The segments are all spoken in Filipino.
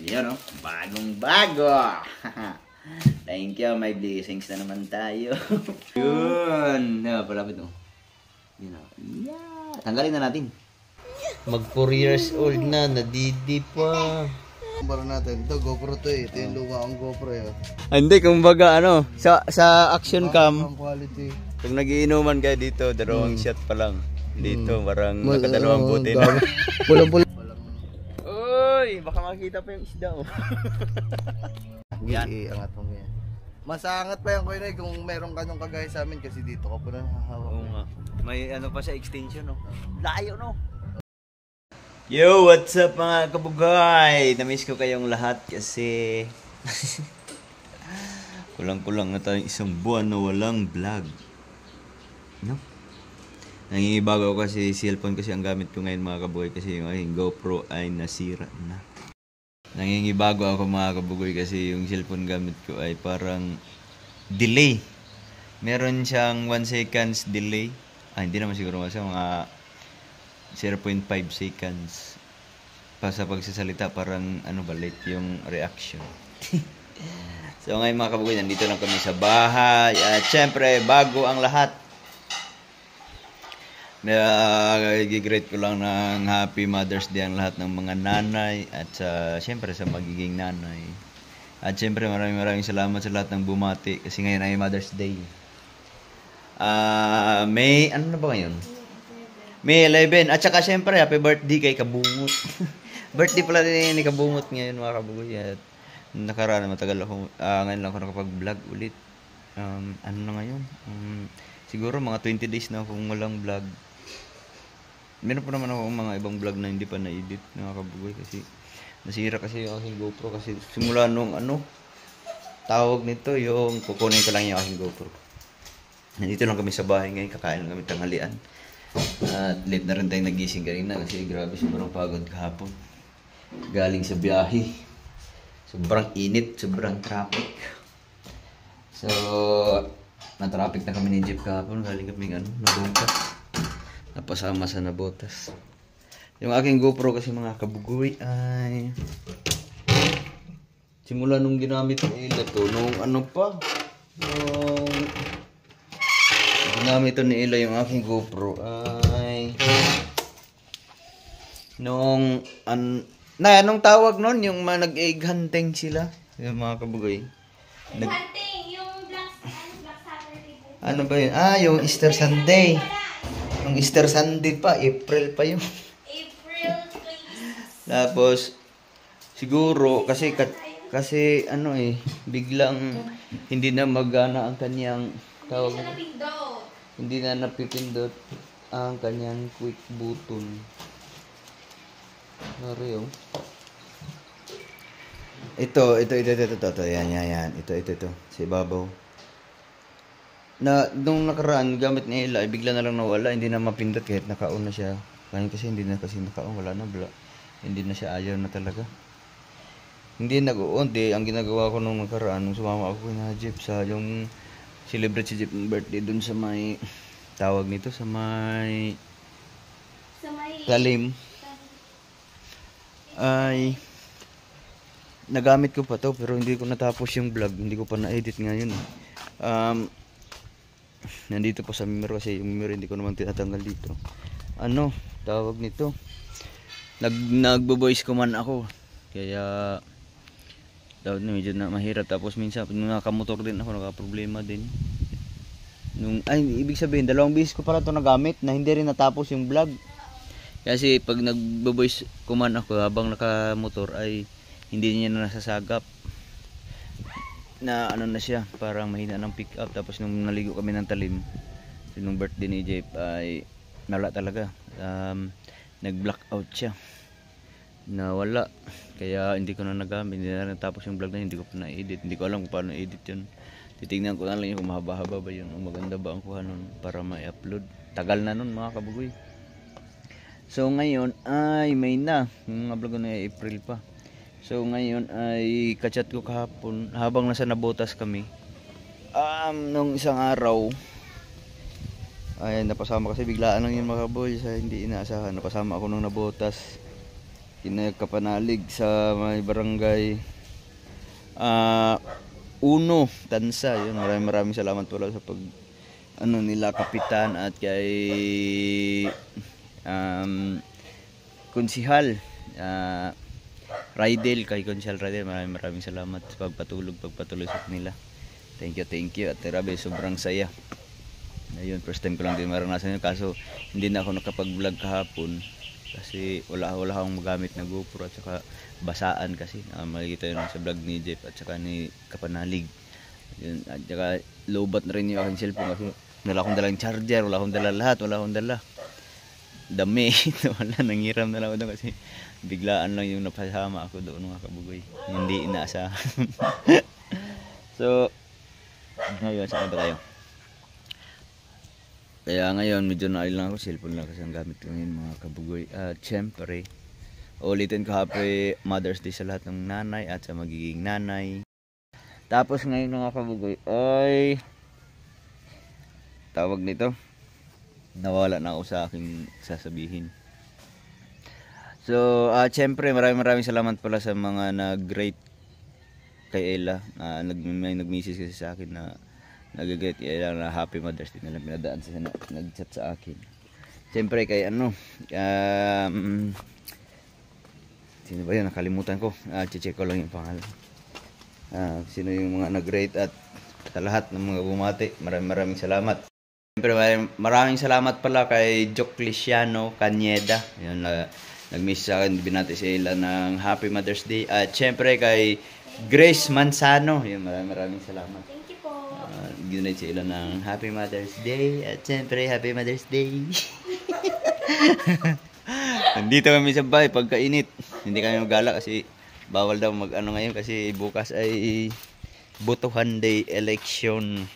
Yan o, bagong bago. Thank you, may blessings na naman tayo. Yun. Palapit o. Yun o. Yeah. Tanggalin na natin. Mag 4 years old na, nadidi pa. Kumpara natin, ito GoPro to eh. Ito yung luma ang GoPro eh. Hindi, kumbaga ano, sa action cam, quality. pag nagiinuman kayo dito, dalawang shot pa lang. Dito, parang nakadalawang buti na. Pulang-pulang. Uy, baka makita pa yung isda oh. Yan. Iangat mo yan. Masangat pa yan ko yun kung meron ka nung kagaya sa amin kasi dito ka pa na hahawak. Oo nga. May ano pa siya, extension no. Layo no. Yo, what's up mga kabugay? Namiss ko kayong lahat kasi kulang-kulang na tayong isang buwan na walang vlog. No? Nangingibago ako kasi cellphone kasi ang gamit ko ngayon mga kabugay kasi yung aking GoPro ay nasira na. Nangingibago ako mga kabugay kasi yung cellphone gamit ko ay parang delay. Meron siyang 1 seconds delay. Hindi naman siguro mga 0.5 seconds pa sa pagsasalita, parang ano ba, late yung reaction. So ngayon mga kabugay, nandito lang kami sa bahay at syempre bago ang lahat, i-greet ko lang ng Happy Mother's Day ang lahat ng mga nanay at syempre sa magiging nanay. At syempre maraming salamat sa lahat ng bumati kasi ngayon ay Mother's Day. May ano na ba ngayon? May 11. At saka syempre, happy birthday kay Kabungot. Birthday pala din ni Kabungot ngayon mga kabugoy. At nakaraan, matagal ako, ngayon lang ako nakapag-vlog ulit. Ano na ngayon? Siguro mga 20 days na akong walang vlog. Meron pa naman ako mga ibang vlog na hindi pa na-edit mga kabugoy. Kasi nasira kasi yung aking GoPro. Kasi simula nung tawag nito, yung kukunin ko lang yung aking GoPro. Nandito lang kami sa bahay ngayon, kakain lang kami tanghalian. At late na rin tayong nagising kanina kasi grabe sobrang pagod kahapon. Galing sa biyahe. Sobrang init, sobrang traffic. So, na-traffic na kami ni Jeep kahapon. Galing kami nabutas. Napasama sa nabotas. Yung aking GoPro kasi mga kabugoy ay simula nung ginamit nila to, nung ginamit ni Ella yung aking GoPro ay nung anong tawag nun, yung nag-egg hunting sila, yung mga kabugoy. Hunting, yung Black Saturday. Ano ba yun? Yung Easter Sunday. Yung Easter Sunday pa, April pa yun. April 20. Tapos siguro kasi biglang hindi na magana ang kanyang tawag na, hindi na napipindot ang kanyang quick button. Sorry oh. Ito. Yan. Ito. Sa ibabaw. Nung nakaraan, gamit ni Ella, bigla na lang nawala. Hindi na mapindot kahit naka-on na siya. Kasi hindi na naka-on. Wala na. Hindi na siya, ayaw na talaga. Hindi nag-on. Ang ginagawa ko nung nakaraan, nung sumama ako na Jeep sa yung celebrate si Jeep ng birthday dun sa may tawag nito, sa may talim, ay nagamit ko pa to pero hindi ko natapos yung vlog, hindi ko pa na-edit ngayon. Nandito po sa mirror kasi yung mirror hindi ko naman tinatanggal dito. Tawag nito, nagbo-voice command ako kaya medyo na mahirap. Tapos minsan nung nakamotor din ako, nakaproblema din. Ibig sabihin, 2 beses ko pala ito nagamit na hindi rin natapos yung vlog. Kasi pag nagbo-voice command ako habang nakamotor ay hindi niya na nasasagap. Na na siya, parang mahina ng pick up. Tapos nung naligo kami ng talim, nung birthday ni Jeep ay nawala talaga. Nag-blackout siya. Nawala. Kaya hindi ko na nagamit, hindi na natapos yung vlog na hindi ko pa na-edit. Hindi ko alam kung paano edit yun. Titignan ko na lang yung kung mahaba-haba ba yun o maganda ba ang kuha nun para ma-upload. Tagal na nun mga kabugoy. So ngayon ay May na. Yung mga vlog na April pa. So ngayon ay kachat ko kahapon habang nasa nabotas kami. Nung isang araw ay napasama kasi biglaan lang yun mga kabugoy, sa hindi inaasahan. Napasama ako nung nabotas. Kinakapanalig sa may barangay Uno, Tansa. Yun, maraming salamat pala sa pag nila kapitan at kay Konsihal Rydel, kay Konsihal Rydel, maraming salamat sa pagpatuloy sa kanila. Thank you. At grabe, sobrang saya. Ayun, first time ko lang din maranasan yun, kaso hindi na ako nakapag-vlog kahapon kasi wala akong magamit na GoPro at saka basaan kasi makikita yun sa vlog ni Jeff at saka ni Kapanalig. Yun, at saka lowbat na rin yung aking cellphone kasi wala akong dalang charger, wala akong dala dami. Wala, nangiram na lang ako doon kasi biglaan lang yung napasama ako doon, mga kabugoy, hindi inaasahan. So ngayon, saan ba tayo? Kaya ngayon medyo nail lang ako, cellphone lang kasi ang gamit ko ngayon, mga kabugoy. At syempre ulitin ko, happy Mother's Day sa lahat ng nanay at sa magiging nanay. Tapos ngayon, mga kabugoy, ay tawag nito, nawala na ako sa aking sasabihin. So syempre maraming salamat pala sa mga nag-rate kay Ella. May nag-message kasi sa akin na nag-greet kay Ella na happy Mother's Day, na pinadaan sa nag-chat sa akin. Syempre kay sino ba yun, nakalimutan ko, check ko lang yung pangalan. Sino yung mga nag-rate at sa lahat ng mga bumati, maraming salamat. Siyempre maraming salamat pala kay Joclesiano Cañeda, yun, nag-miss sa akin, binati si Ella ng happy Mother's Day. At siyempre kay Grace Manzano, yun, maraming salamat. Thank you po. Ginay si Ella ng happy Mother's Day. At siyempre happy Mother's Day. Nandito kami sa bahay pagkainit, hindi kami magala kasi bawal daw ngayon kasi bukas ay botohan day election.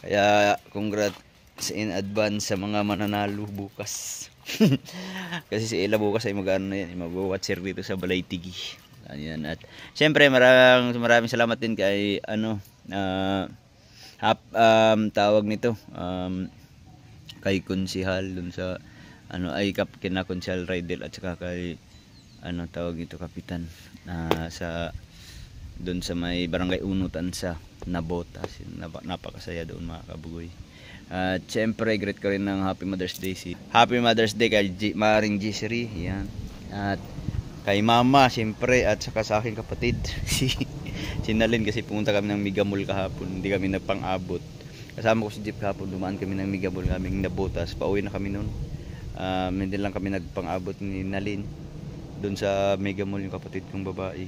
Kaya congrats in advance sa mga mananalo bukas. Kasi si Ella bukas ay mag-watcher dito sa Balaytigi. Ayan. At syempre maraming salamat din kay tawag nito, kay Konsihal dun sa kina Konsihal Rydel at saka kay tawag nito, kapitan sa doon sa may barangay Uno Tansa na botas. Napakasaya doon, mga kabugoy. At syempre greet ko rin ng happy Mother's Day kay Maring Gisri, yan. At kay mama syempre, at saka sa aking kapatid si Nalin, kasi pumunta kami ng Migamol kahapon, hindi kami nagpang-abot. Kasama ko si Jeep kahapon, dumaan kami ng Migamol, kaming nabotas, pauwi na kami noon. Hindi lang kami nagpang-abot ni Nalin doon sa Megamall, yung kapatid kong babae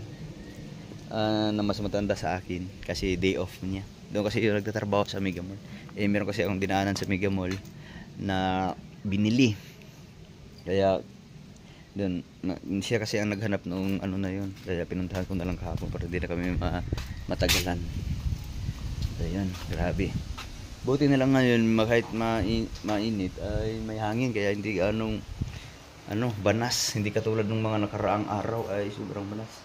na mas matanda sa akin kasi day off niya. Doon kasi yung nagtatrabaho sa Megamall. Meron kasi akong dinaanan sa Megamall na binili. Kaya doon, siya kasi ang naghanap nung na yun. Kaya pinuntahan ko na lang kahapon para hindi na kami matagalan. So yun, grabe. Buti na lang ngayon, kahit mainit ay may hangin, kaya hindi banas, hindi katulad ng mga nakaraang araw ay sobrang banas.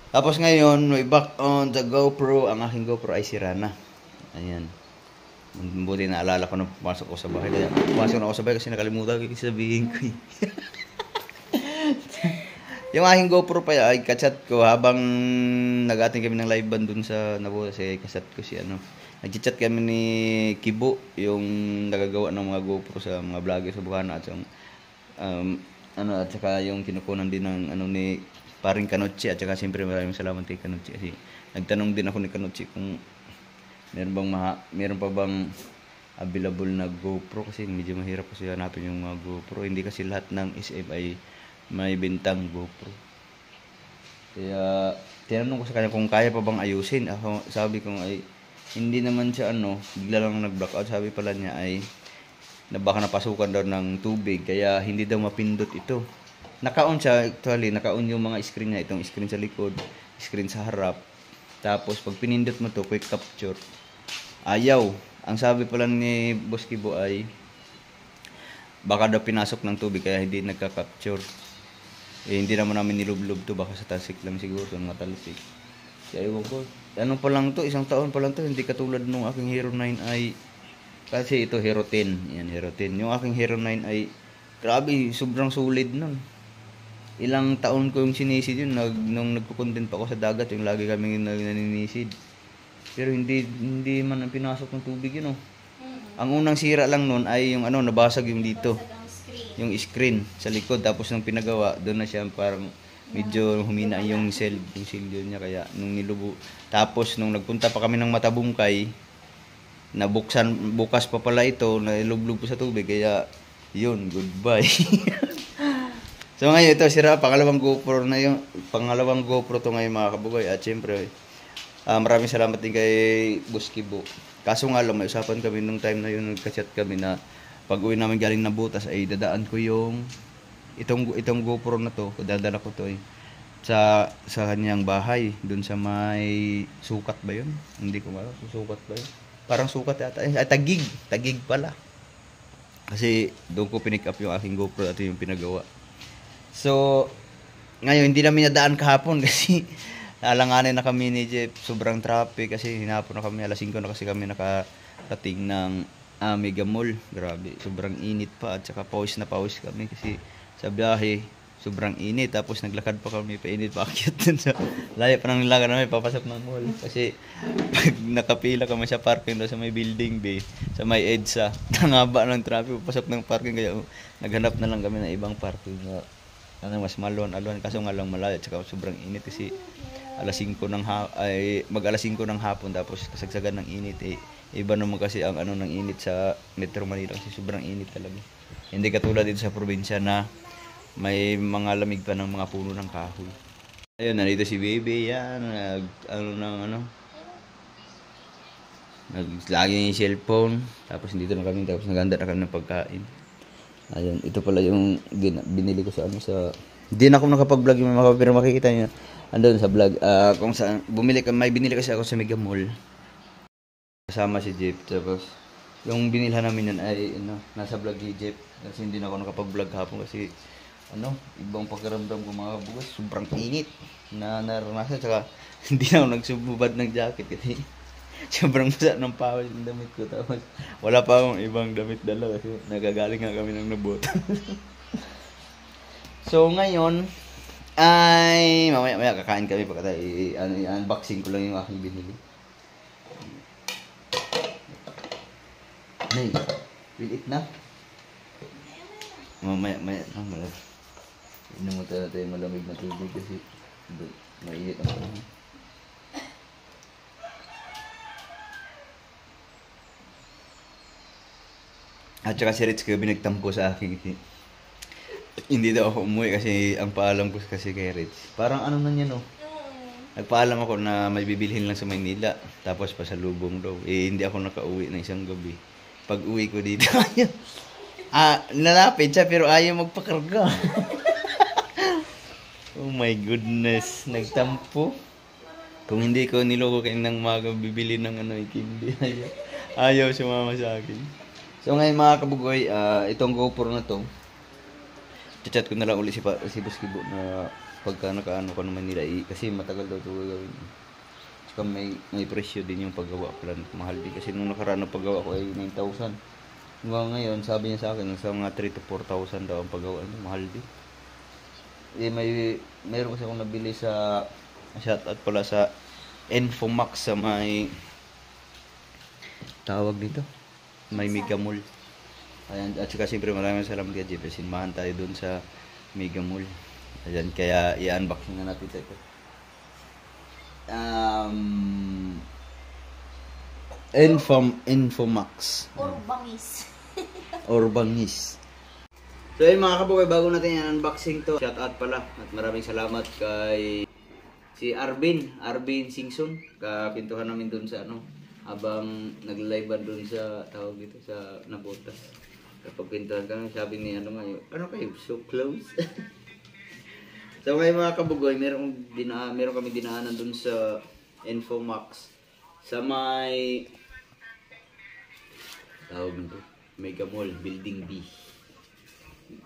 Tapos ngayon, may back on the GoPro. Ang aking GoPro ay sira na. Ayan. Buti naalala ko na pumasok ko sa bahay. Kaya pumasok na ako sa bahay kasi nakalimutan ko sabihin ko. Yung aking GoPro pa ay kachat ko habang nag-ating kami ng live band dun sa Nabotas. Kachat ko si nag-chat kami ni Kibo, yung nagagawa ng mga GoPro sa mga vlogger sa Bukana, at at saka yung kinukunan din ng ni paring Kanotchi. At saka siyempre maraming salamat kay Kanotchi kasi nagtanong din ako ni Kanotchi kung meron pa bang available na GoPro, kasi medyo mahirap kasi hanapin yung mga GoPro. Hindi kasi lahat ng SM ay may bintang GoPro. Kaya tinanong ko sa kanya kung kaya pa bang ayusin. Ako, sabi ko ay hindi naman siya bigla lang nag-blackout. Sabi pala niya ay baka napasukan daw ng tubig kaya hindi daw mapindot ito. Naka-on siya actually, naka-on yung mga screen niya, itong screen sa likod, screen sa harap. Tapos pag pinindot mo to, quick capture, ayaw. Ang sabi pala ni Boss Kibo ay baka daw pinasok ng tubig kaya hindi nagka-capture. Hindi naman namin nilublob to, baka sa tasik lang siguro, sa mga talsik. Kaya ewan ko, pa lang to, isang taon pa lang to, hindi katulad nung aking Hero 9 ay, kasi ito Hero 10, yan Hero 10. Yung aking Hero 9 ay grabe, sobrang solid nun. ilang taon ko yung sinisid yun. Nung nagko-content pa ako sa dagat, yung lagi kami naninisid. Pero hindi man ang pinasok ng tubig yun, oh. Ang unang sira lang nun ay yung nabasag yung dito. Ang screen. Yung screen sa likod. Tapos nung pinagawa, doon na siya parang medyo humina yung silyo niya. Kaya nung nilubo. Tapos nung nagpunta pa kami ng Matabungkay, bukas pa pala ito, nailublog po sa tubig. Kaya yun, goodbye. So ngayon ito, sira, pangalawang GoPro to ngayon mga kabugoy. At syempre, maraming salamat din kay Boss Kibo. Kaso nga lang, may usapan kami nung time na yun, nagka-chat kami na pag uwi namin galing na butas ay dadaan ko yung itong GoPro na to, dadala ko to sa kanyang bahay, dun sa may sukat ba yun? Hindi ko alam, sukat ba yun? Parang sukat yata, tagig pala. Kasi doon ko pinick up yung aking GoPro at yung pinagawa. So, ngayon hindi namin nadaan kahapon kasi alanganin na kami ni Jeff, sobrang traffic kasi hinapon na kami, alas 5 na kasi kami nakarating ng Mega Mall. Grabe, sobrang init pa at saka pawis na pawis kami kasi sa biyahe, sobrang init. Tapos naglakad pa kami, painit pa akyat dun sa layo pa ng nilakad namin, papasok ng mall. Kasi pag nakapila kami sa parking doon sa may building bay, sa may EDSA, tangaba ng traffic, papasok ng parking. Kaya naghanap na lang kami ng ibang parking na mas malwan-alwan. Kaso nga lang malayo at saka sobrang init kasi alas 5 mag-alas 5 ng hapon tapos kasagsagan ng init iba naman kasi ang ng init sa Metro Manila kasi sobrang init talaga. Hindi katulad dito sa probinsya na may mga lamig pa ng mga puno ng kahoy. Ayun, nandito si Baby yan, naglagay yung cellphone, tapos dito na kami, tapos naghanda na kami ng pagkain. Ayun, ito pala yung binili ko sa hindi na ako nakapag-vlog yung mga, pero makikita niyo andun sa vlog, kung saan may binili kasi ako sa Mega Mall kasama si Jeep. Tapos yung binilhan namin yan ay nasa vlog ni Jeep kasi hindi na ako nakapag-vlog hapon kasi ibang pakiramdam ko mga kabugas, sobrang init na naranasan. Tsaka hindi na ako nagsububad ng jacket kasi sobrang basa ng pawis ng damit ko. Tapos wala pa akong ibang damit dala kasi nagagaling nga kami ng nabota. So ngayon ay mamaya kakain kami pagkatapos i-unboxing ko lang yung aking binili. Nay, will it na? Mamaya inom mo tayo malamig na tubig kasi mainit ang panahon. At saka si Rich kaya binagtampo sa akin. Hindi daw ako umuwi kasi ang paalam ko kasi kay Rich. Parang na niya nagpaalam ako na may bibilhin lang sa Maynila. Tapos pasalubong daw. Hindi ako nakauwi ng isang gabi. Pag uwi ko dito, nalapit siya pero ayaw magpakarga. Oh my goodness, nagtampo. Kung hindi ko niloko kayo ng mga bibili ng hindi. Ayaw sumama sa akin. So ngayon mga kabugoy, itong GoPro na to, chat ko na lang ulit si Boss Kibo na pagka nakaano ko naman nila kasi matagal daw ito gagawin. Saka may presyo din yung paggawa pala, mahal din kasi nung nakaraan ng paggawa ko ay 9,000. Hanggang ngayon sabi niya sa akin sa mga 3 to 4,000 daw ang paggawa niya, mahal din. Mayroon kasi akong nabili sa shoutout pala sa Infomax sa may tawag dito, may Mega Mall. Ayan, at saka siyempre maraming salamat kay Jeff. Sinmahan tayo dun sa Mega Mall. Ayan, kaya i-unboxing na natin ito. Infomax. Or bangis. So ayun mga kabugoy, bago natin i-unboxing to, shout out pala. At maraming salamat kay si Arvin Singson. Kapintuhan namin dun sa habang nag-live dun sa tawag dito sa Nabotas. Kapag pintuhan kami, sabi ni kayo, so close. So ngayon mga kabugoy, meron kami dinaanan dun sa Infomax sa may tawag nito, Mega Mall, Building B.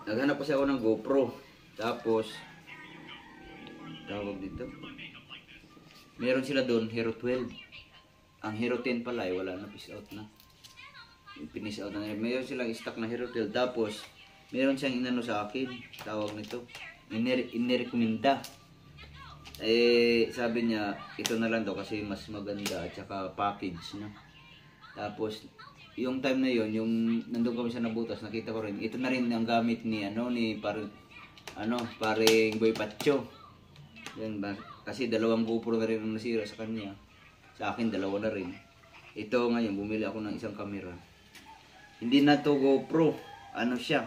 Naghanap kasi ako ng GoPro. Tapos tawag dito, meron sila doon Hero 12. Ang Hero 10 pala wala na, piece out na. Finish out na. Meron silang stock na Hero 12. Tapos meron siyang sa akin, tawag nito inirekomenda. Sabi niya, ito na lang daw kasi mas maganda at saka package, no? Tapos, yung time na yon, yung nandun kami sa Nabutas, nakita ko rin, ito na rin ang gamit ni, paring Boy Pacho. Yan ba? Kasi 2 GoPro na rin ang nasira sa kanya. Sa akin, 2 na rin. Ito ngayon, bumili ako ng isang camera. Hindi na to GoPro. Ano siya?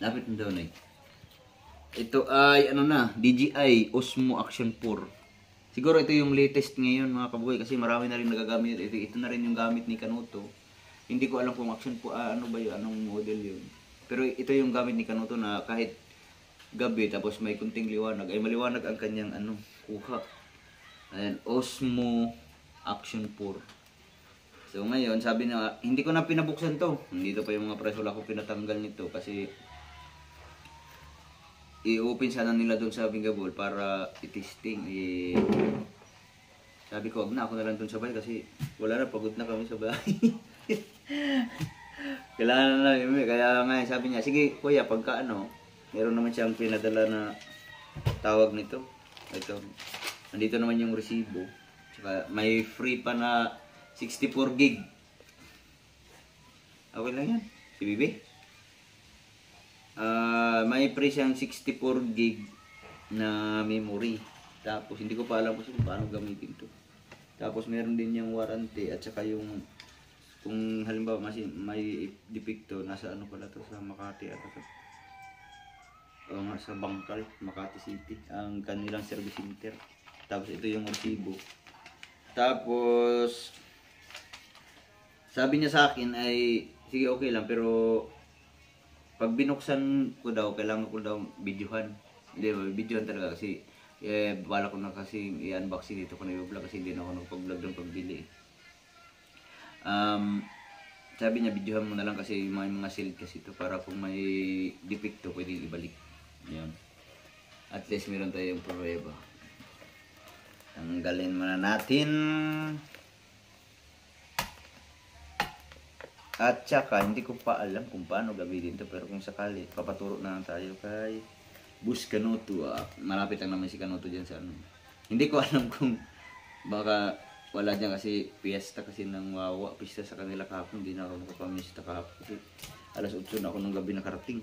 Lapit na doon eh. Ito ay DJI Osmo Action 4. Siguro ito yung latest ngayon mga kabugoy kasi marami na rin nagagamit ito. Ito na rin yung gamit ni Kanuto. Hindi ko alam kung Action 4 ano ba yun, anong model yun. Pero ito yung gamit ni Kanuto na kahit gabi tapos may kunting liwanag ay maliwanag ang kanyang kuha. Ayan, Osmo Action 4. So ngayon, sabi na, hindi ko na pinabuksan to. Dito pa yung mga price, wala ko pinatanggal nito kasi i-open sana nila doon sa Bingabol para i-testing. Sabi ko, wag na, ako na lang doon sa bahay kasi wala na, pagod na kami sa bahay. Kailangan na lang, kaya nga sabi niya, sige kuya, pagka meron naman siyang pinadala na tawag nito. Ito, nandito naman yung resibo. Saka may free pa na 64 gig. Okay lang yan. Si Bibi. May free siyang 64 gig na memory. Tapos hindi ko pa alam kung paano gamitin to. Tapos meron din yung warranty at saka yung kung halimbawa may depekto, nasa pala to sa Makati at sa Bangkal, Makati City, ang kanilang service center. Tapos ito yung resibo. Tapos sabi niya sa akin ay, sige okay lang, pero pag binuksan ko daw, kailangan ko daw videohan. Hindi ba, videohan talaga kasi bala ko na kasi i-unboxing dito ko na i-vlog kasi hindi na ako nagpag-vlog ng pagbili. Sabi niya, videohan mo na lang kasi may mga shield kasi ito para kung may depekto, pwede ibalik. Yan. At least meron tayong pruweba. Tanggalin muna natin. At saka, hindi ko pa alam kung paano gamitin ito. Pero kung sakali, papaturo na lang tayo kay Bus Kanuto. Malapit lang naman si Kanuto dyan sa Hindi ko alam kung baka wala dyan kasi piyesta kasi ng Wawa. Piyesta sa kanila kahapon. Hindi na ako nakapamista kahapon. Kasi alas 8 na ako nung gabi nakarating.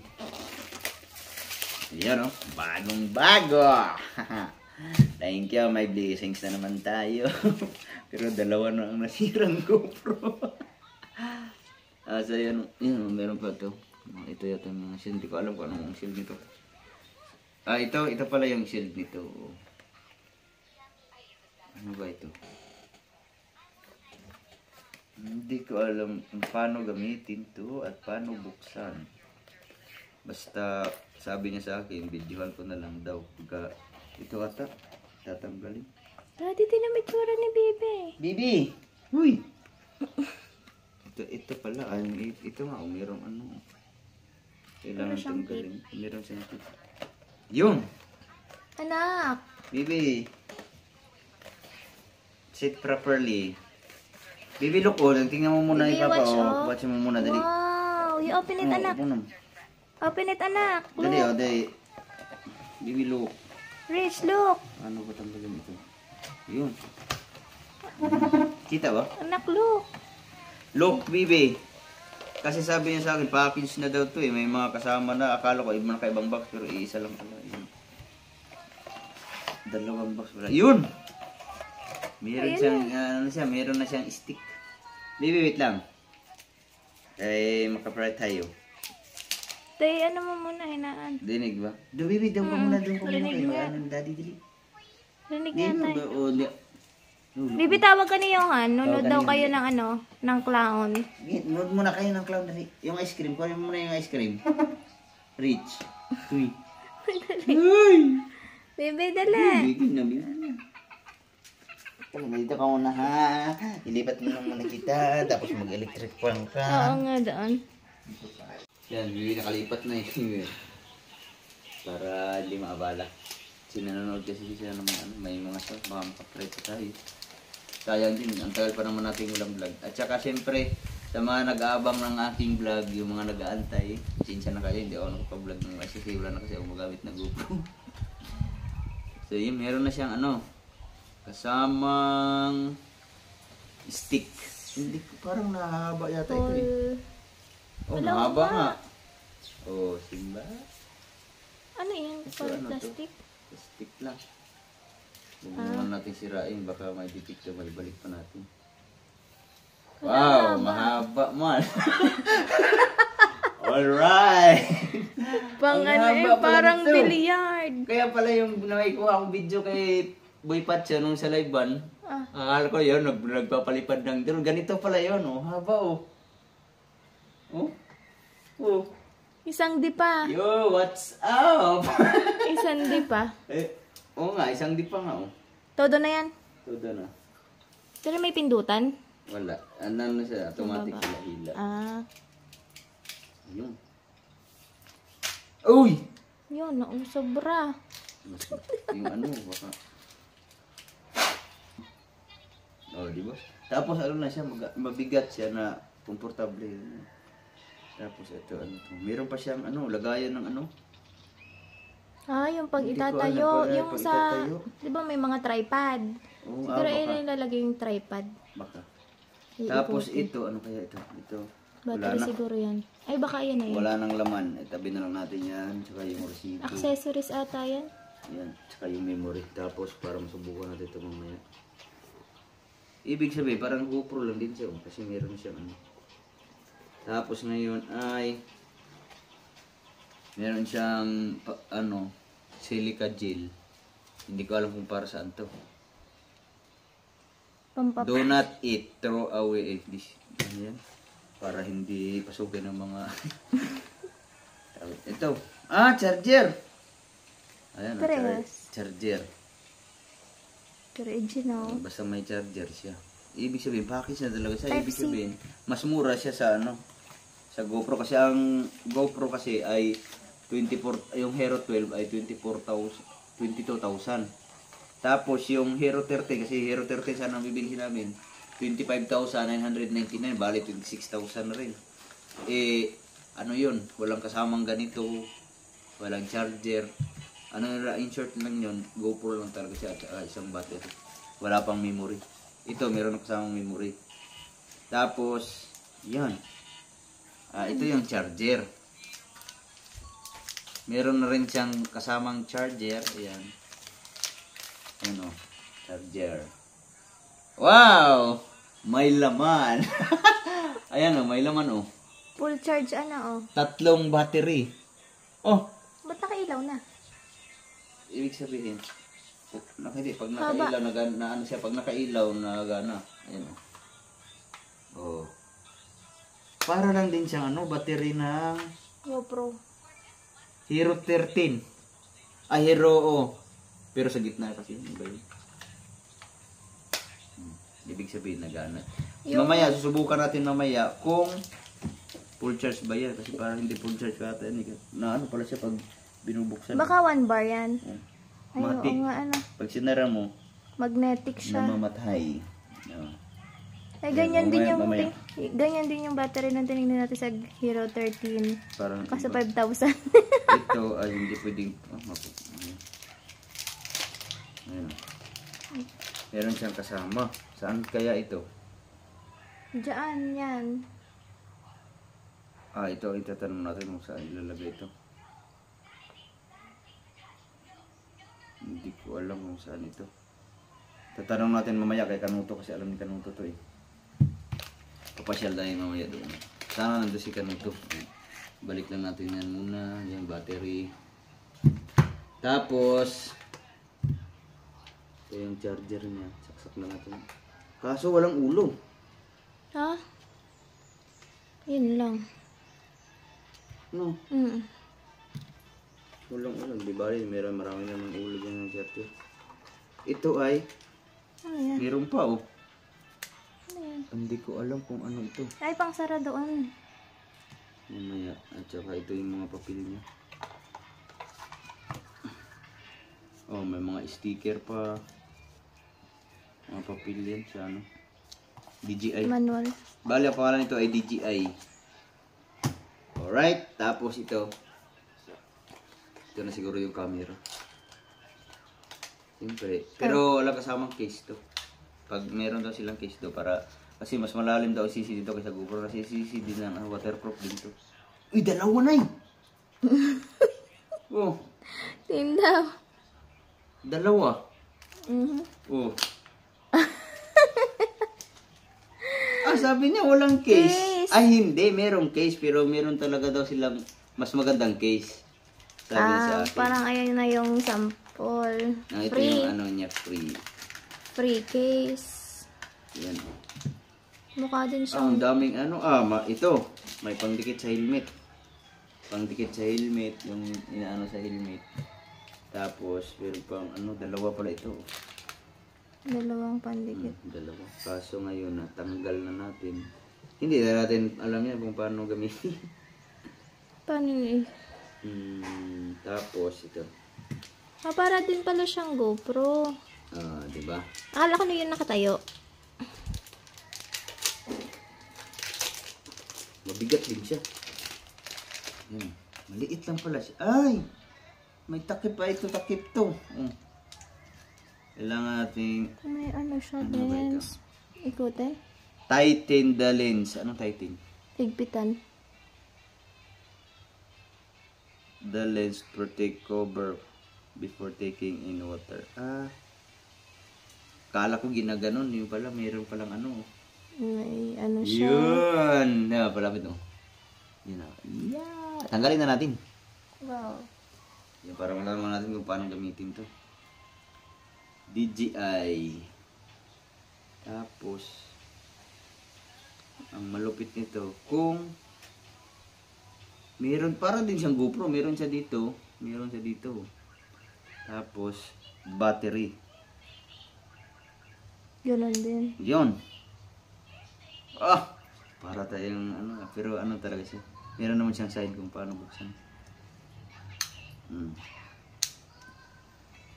Yan bagong bago. Thank you, may blessings na naman tayo. Pero 2 na ang nasirang GoPro. So yan, meron pa ito. Ito yata yung mga shield. Hindi ko alam kung anong shield nito. Ito pala yung shield nito. Ano ba ito? Hindi ko alam kung paano gamitin to at paano buksan. Basta sabi niya sa akin, videohan ko na lang daw. Pagka ito ata, tatanggalin. Daddy, tinan mo itsura ni Bibi. Bibi! Uy! Ito pala, ito nga, merong kailangan tanggalin. Meron siyang tip. Yun! Anak! Bibi! Sit properly. Bibi, look, tingnan mo muna Bibi, ni Papa. watch, Watch mo muna, dali. Wow! You open it, anak. Open it, anak. Dali, Look. dali. Bibi, look. Rich, look. Ano ba tanggalin ito? Yun. Kita ba? Anak, look. Look, Bibi. Kasi sabi niya sa akin, package na daw to eh. May mga kasama na. Akala ko, iba na kaibang box. Pero isa lang pala. Yun. 2 box pala. Yun! Meron siyang, meron na siyang stick. Bibi, wait lang. Makaparay tayo. Tay, ano mo muna, hinaan. Dinig ba? Bibi, doon ka muna, doon ka muna. Rinig nga. Daddy, dili. Rinig nga tayo. Di. Bibi, tawag ka ni Johan. Nunod daw kayo ng ng clown. Nunod muna kayo ng clown. Dali. Yung ice cream. Kunin mo muna yung ice cream. Rich. Uy. Bibi, dali. Bigyan na, bigyan na. Dito ka muna ha. Ilipat mo na muna kita. Tapos mag-electric fan ka. Oo nga, doon. Yan, Bibi, nakalipat na eh. Para hindi maabala. Sinanonood kasi sila ng may mga stuff. Baka makapreto tayo. Sayang din, ang tagal pa naman natin ulang vlog. At saka syempre, Sa mga nag-aabang ng aking vlog, yung mga nag-aantay, sinsya na kayo, hindi ako nakapag-vlog ng kasi wala na kasi ako magamit na GoPro. So yun, meron na siyang ano, kasamang stick. Hindi ko, parang nahaba yata ito eh. Oh, Alam mahaba nga. nga. Oh, simba. Ano yan? Ito, Parang ano to? plastic? Stick lang. Huwag naman natin sirain, baka may defect na balik pa natin. Wow, mahaba man. Alright. Pang Ang ano eh, haba pala parang nito. billiard. Kaya pala yung naikuha akong video kay Boy Patcha nung sa live ban. Ah. Akala ko yun, nagpapalipad ng drone. Ganito pala yun, oh. Haba, oh. Oh. Oh. Isang di pa. Yo, what's up? Isang di pa. Oo nga, isang di pa nga, oh. Todo na yan. Todo na. Pero may pindutan. Wala. Ano na siya, automatic Baba. hila-hila. Ah. Yun. Uy! Yun, sobra. Yung ano, baka. Oh, di ba? Tapos ano na siya, mabigat siya na komportable. Tapos ito, ano to. Meron pa siyang ano, lagayan ng ano. Ah, yung pag Hindi ko itatayo, alam pala, yung pag sa, itatayo. di ba may mga tripod? Oo, Siguro baka. yun nilalagay yung tripod. Baka. Iikutin. Tapos ito, ano kaya ito? Ito. Wala Battery na. siguro yan. Ay, baka yan na yun. Wala nang laman. Itabi na lang natin yan. Tsaka yung resibo. Accessories ata yan. Yan. Tsaka yung memory. Tapos para masubukan natin ito mamaya. Ibig sabihin, parang GoPro lang din siya. Kasi meron siyang ano. Tapos ngayon ay meron siyang ano, silica gel. Hindi ko alam kung para saan to. Pampap. Do not eat, throw away this. Ano yan? Para hindi pasukin ng mga ito. Ah, charger. Ayan, Parehas. charger. Original. Basta may charger siya. Ibig sabihin, package na talaga siya. Ibig Type-C. sabihin, mas mura siya sa ano, sa GoPro. Kasi ang GoPro kasi ay 24, yung Hero 12 ay 22,000. Tapos yung Hero 30, kasi Hero 30 sana ang bibilihin namin, 25,999, bali 26,000 na rin. Eh, ano yun, walang kasamang ganito, walang charger. Ano nila, insert lang yun, GoPro lang talaga siya at isang battery. Wala pang memory. Ito, meron na kasamang memory. Tapos, yan. Ito yung charger. Meron na rin siyang kasamang charger. Ayan. Ayan o, charger. Wow! May laman. Ayan o, may laman o. Full charge ano oh. 3 battery. Oh, Ba't nakailaw na? ibig sabihin, hindi, pag nakailaw, na ano siya, pag nakailaw, nagana. Ayan o. Oh. Para lang din siyang ano, battery ng GoPro. Hero 13. Hero O. Pero sa gitna kasi, iba yun. Ibig sabihin, nagana. Mamaya, susubukan natin mamaya kung full charge ba yan. Kasi parang hindi full charge ka ata. Na ano pala siya pag binubuksan. Baka 1 bar yan. Ay, Matik. oo nga ano. Pag sinara mo, Magnetic siya. namamatay. No. Ay, ganyan din yung mamaya. ganyan din yung battery na tinignan natin sa Hero 13. Parang Kaso iba. 5,000. Ito ay hindi pwedeng Ayan. Meron siyang kasama. Saan kaya ito? Diyan yan. Ito itatanong natin kung saan ilalagay ito. Hindi ko alam kung saan ito. Tatanong natin mamaya kay Kanuto kasi alam ni Kanuto to eh. Papasyal tayo mamaya doon. Sana nandun si Kanuto. Balik lang natin yan muna. Yung battery. Tapos ito yung charger niya. Saksak lang natin. Kaso walang ulo. Ha? Yun lang. No. Walang ulo. Di ba rin? Marami namang ulo dyan ng charger. Ito ay Ano yan? meron pa oh. Ano yan? Hindi ko alam kung ano ito. Ay, pang sara doon. Mamaya. At saka ito yung mga papel niya. Oh, may mga sticker pa. Mga papel yan sa ano. DJI. Manual. Bali, ang pangalan nito ay DJI. Alright, tapos ito. Ito na siguro yung camera. Siyempre. Pero wala kasamang case to. Pag meron daw silang case to para, kasi mas malalim daw CC dito kaysa GoPro. Kasi CC din lang, waterproof din to. Uy, dalawa na Oh, Tindaw. dalawa. Oh. Sabi niya walang case. Case. Ay, hindi. Merong case. Pero meron talaga daw silang mas magandang case. Sabi niya sa akin. Parang ayan na yung sample. Ito Free. yung ano niya, free. Free case. Yan. Mukha din Ang siyang... daming ano. Ito. May pangdikit sa helmet. Pangdikit sa helmet. Yung inaano sa helmet. Tapos, meron pang ano, dalawa pala ito. Dalawang pandikit. Dalawa. Kaso ngayon, natanggal na natin. Hindi na natin alam yan kung paano gamitin. Paano yun? Tapos, ito. Para din pala siyang GoPro. Diba? Akala ko na yun nakatayo. Mabigat din siya. Yan. Maliit lang pala siya. Ay! May takip pa ito. Takip to. Kailangan natin May ano siya, Ano ba ito? lens. Ikutin. tighten the lens. Anong tighten? Higpitan. The lens protect cover before taking in water. Kala ko ginaganon. Yung pala, mayroon palang ano. May ano siya. Yun! Palapit mo. Yun na. Yeah! Tanggalin na natin. Wow. Yan, para malaman natin kung paano gamitin to. DJI. Tapos, ang malupit nito, kung meron, para din siyang GoPro, meron siya dito. Meron siya dito. Tapos, battery. Ganon din. Yun. Para tayong ano, pero ano talaga siya. Meron naman siyang sign kung paano buksan.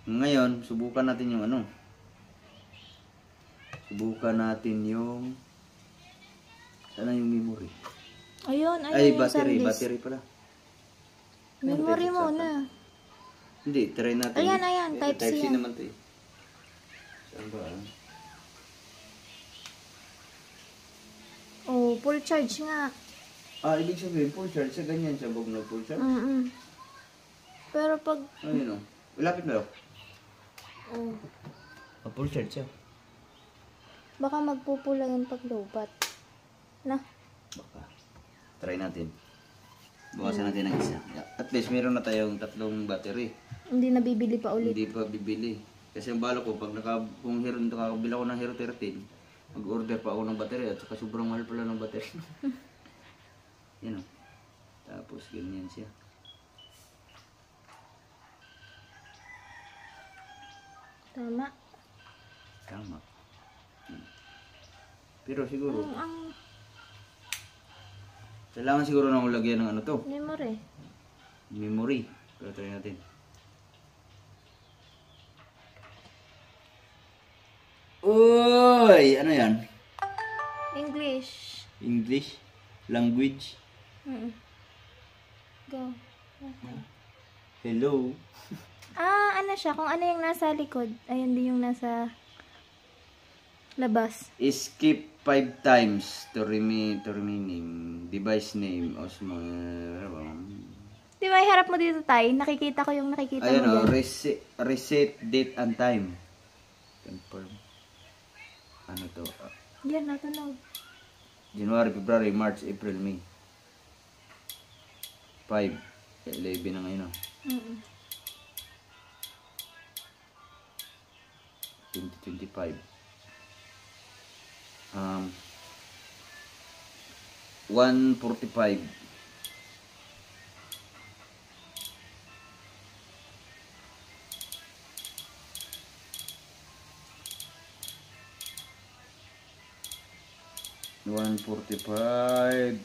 Ngayon, subukan natin yung ano. Subukan natin yung sana yung memory. Ayun, ayun Ay, yung battery. SanDisk. Battery pala. Memory Meron tayo muna. Hindi, try natin. Ayan, Type C yan. naman to eh. Saan ba? Oh, full charge nga. Ibig sabihin, full charge. Sa ganyan siya, bag na full charge. Pero pag... Ayun o. Malapit na o. Oh, Full charge siya. baka magpupula yun pag lobat. Na? Baka. Try natin. Bawasan natin ng isa. At least meron na tayong 3 battery. Hindi na bibili pa ulit. Hindi pa bibili. Kasi ang bala ko, pag kung nakakabila ko ng Hero 13, mag-order pa ako ng battery at saka sobrang mahal pala ng battery. Yan o. Tapos ganyan siya. Tama. Tama. Pero siguro, Ang kailangan siguro na lagyan ng ano to. memory. Memory. Pero try natin. Uy! Ano yan? English. English? Language? Go. Hello? Ano siya? Kung ano yung nasa likod, ayun din yung nasa labas. Skip 5 times to rename device name Osmo. Di ba, iharap mo dito tayo? Nakikita ko yung nakikita Ayan mo o, dyan. reset date and time. Confirm. Ano to? Yan, natunog. January, February, March, April, May. 5. 11 na ngayon o. 2025. 1:45.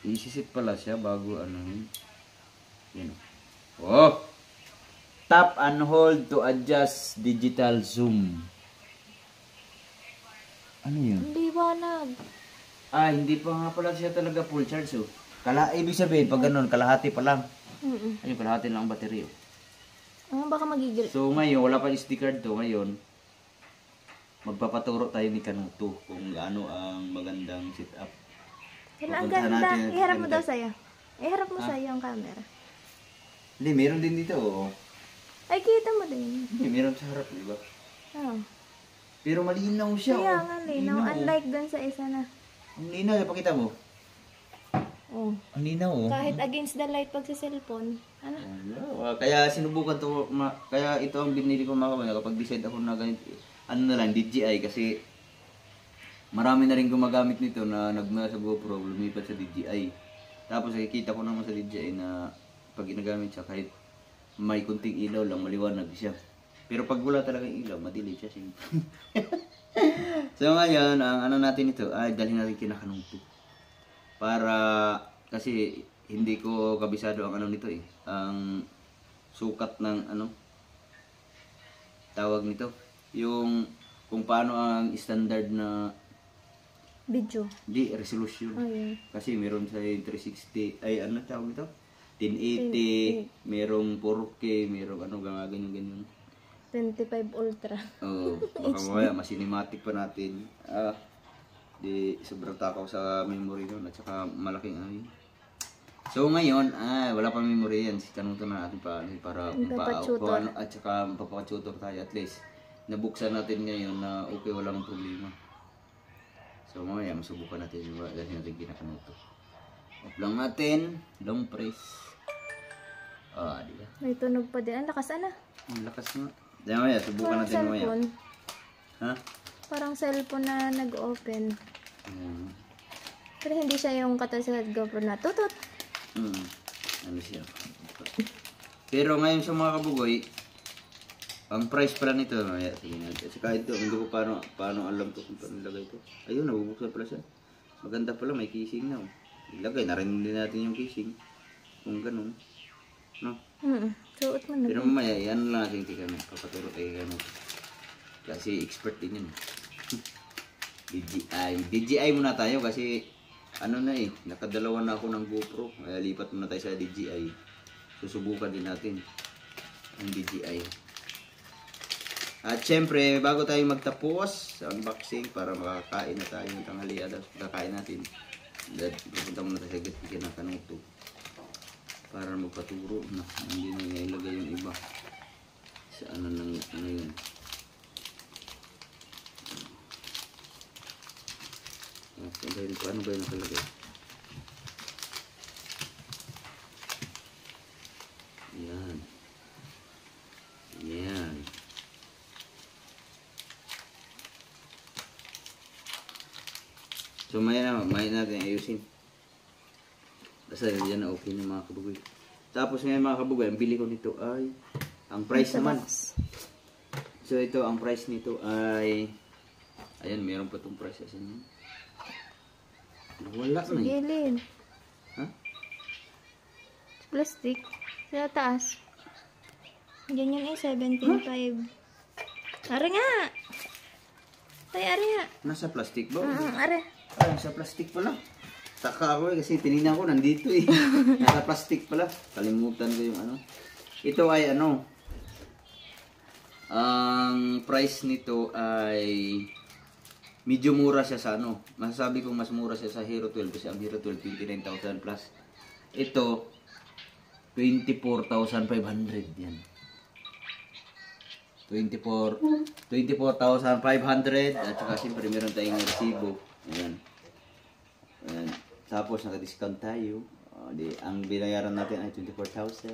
Isisit pala siya bago ano yun. Yan. Oh! Tap and hold to adjust digital zoom. Ano yun? Ang liwanag. Ah, hindi pa nga pala siya talaga full charge oh. Ibig sabihin, pag ganun, kalahati pa lang. Ayun, kalahati lang ang battery oh. Baka magigil. So ngayon, wala pa yung SD card to. Ngayon, magpapaturo tayo ni Kanuto kung gaano ang magandang setup. Yan, ang Pupuntahan ganda. natin. Iharap mo daw sa'yo. Iharap mo sa'yo ang camera. Hindi, meron din dito oh. Ay, kita mo din. Hindi, meron sa harap, di ba? Oh. Pero malinaw siya Kaya oh. nga, linaw. oh. Unlike dun sa isa na. Ang linaw, pakita mo. Oh. Ang linaw oh. Kahit against the light pag sa cellphone. Ano? Kaya sinubukan to, kaya ito ang binili ko mga kamay kapag decide ako na ganito, ano na lang, DJI kasi marami na rin gumagamit nito na nagmula sa GoPro, lumipat sa DJI. Tapos nakikita ko naman sa DJI na pag ginagamit siya kahit may kunting ilaw lang, maliwanag siya. Pero pag wala talaga yung ilaw, madilim siya. So ngayon, ang ano natin ito ay dalhin natin kinakanuto. Para, kasi hindi ko kabisado ang ano nito eh. Ang sukat ng ano, tawag nito. Yung kung paano ang standard na Video. di resolution. Ayun. Kasi meron sa 360, ay ano tawag nito? 1080, merong 4K, merong ano, ganyan. 25 Ultra. Oo, baka mamaya mas cinematic pa natin. Di sobrang takaw sa memory nun at saka malaking ay. So ngayon, wala pa memory yan. Kanuto na natin para Magpapatutor. at saka magpapatutor tayo at least. Nabuksan natin ngayon na okay, walang problema. So mamaya masubukan natin yung dahil natin kinakanuto. Off lang natin, long press. Di ba? May tunog pa din. Ang lakas ana. Ang lakas nga. Dahil mamaya, subukan Parang natin mamaya. cellphone. Ha? Parang cellphone na nag-open. Hmm. Pero hindi siya yung katulad sa GoPro na tutot. Ano siya? Pero ngayon sa mga kabugoy, ang price pala nito, mamaya tingin natin. Saka ito, hindi ko paano alam to kung paano nilagay ito. Ayun, nabubuksan pala siya. Maganda pala, may casing na. Ilagay na rin din natin yung casing. Kung ganun. No? Suot mo na. Pero mamaya, yan lang natin kaya papaturo tayo kaya kasi expert din yun. DJI muna tayo kasi ano na nakadalawa na ako ng GoPro. Kaya lipat muna tayo sa DJI. Susubukan din natin ang DJI. At syempre, bago tayo magtapos sa unboxing para makakain na tayo ng tanghalian, kakain natin. Pupunta muna tayo sa kinakanuto para magpaturo na hindi na ilagay yung iba sa ano nang ano yun. Paano ba yung nakalagay? Yan. Yan. So may natin ayusin. Basta yan na okay yung mga kabugoy. Tapos ngayon mga kabugoy, ang bili ko nito ay ang price naman. So ito, ang price nito ay ayan, meron pa itong price. Asan? Wala na eh. Gilid. Ha? Plastic. Sa taas. Ganyan 17.5. Are nga! Ay, are nga. Nasa plastic ba? Are. Ay, nasa plastic pala. Taka ako kasi tinignan ko nandito eh. Nasa plastic pala. Kalimutan ko yung ano. Ito ay ano. Ang price nito ay medyo mura siya sa ano. Masasabi kong mas mura siya sa Hero 12 kasi ang Hero 12 29,000 plus. Ito 24,500 yan. 24,500 at saka siyempre meron tayong resibo. Ayan. Ayan. Tapos naka-discount tayo. Ang binayaran natin ay 24,000.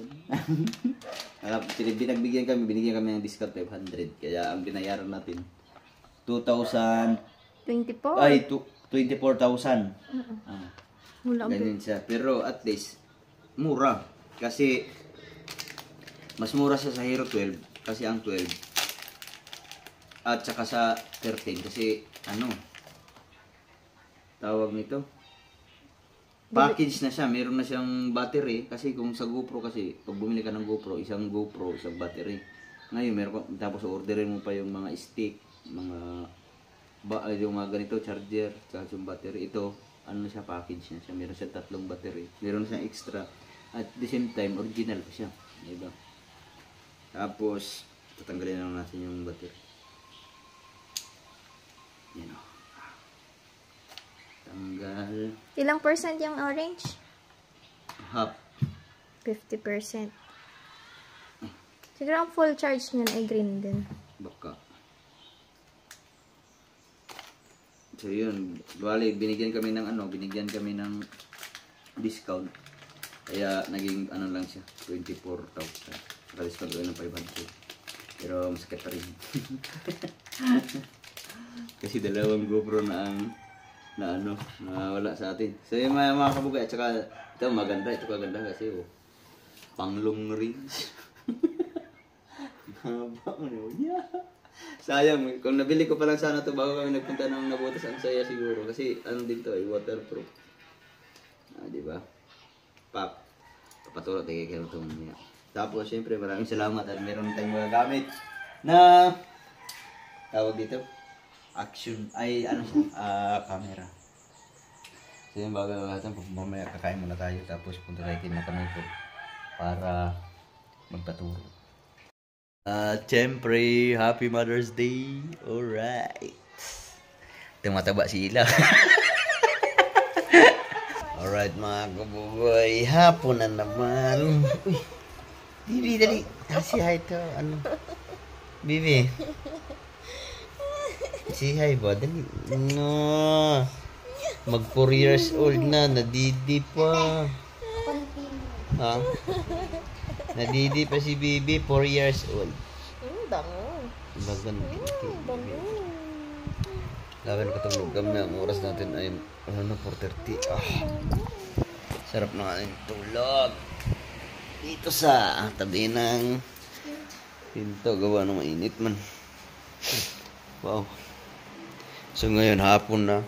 Binigyan kami ng discount 500. Kaya ang binayaran natin 2,000 24. ay 24,000. Wala Ganyan siya. Pero at least mura kasi mas mura siya sa Hero 12 kasi ang 12 at saka sa 13 kasi ano tawag nito package na siya, meron na siyang battery kasi kung sa GoPro kasi pag bumili ka ng GoPro, isang battery. Ngayon meron tapos orderin mo pa yung mga stick, mga yung mga ganito, charger, tsaka yung battery. Ito, ano siya, package na siya. Meron siya 3 battery. Meron siyang extra. At the same time, original pa siya. Diba? Tapos, tatanggalin lang natin yung battery. Yan o. Tanggal. Ilang percent yung orange? Half. 50%. Siguro ang full charge niyan ay green din. Baka. So yun, bali binigyan kami ng discount. Kaya naging ano lang siya, 24,000. Naka-discount ko ng 500. Pero masakit pa rin. Kasi 2 GoPro na wala sa atin. So yung mga kabugay, at saka ito maganda, ito kaganda kasi pang long range. Sayang, kung nabili ko pa lang sana ito bago kami nagpunta ng Nabotas, ang saya siguro. Kasi ano din to waterproof. Diba? Papatulot tayo kayo ito mamaya. Tapos syempre maraming salamat at meron tayong magagamit na tawag dito action ay ano siya, camera. So yung bago lahat mamaya kakain muna tayo tapos punta tayo Kinakanuto para magpaturo. Siyempre, Happy Mother's Day. Alright. Tumataba si Ila. Alright mga kabuboy, hapon na naman. Uy, Bibi, dali. Si hi to, ano. Bibi. Si hi ba, dali. No. Mag 4 years old na, nadidi pa. Ha? Nadidi pa si Bibi, 4 years old. Bango. Bagan. Bango. Laban katulog kami na ang oras natin ay 4:30. Sarap na nga yung tulog. Dito sa tabi ng pinto, gawa ng mainit man. Wow. So ngayon hapon na.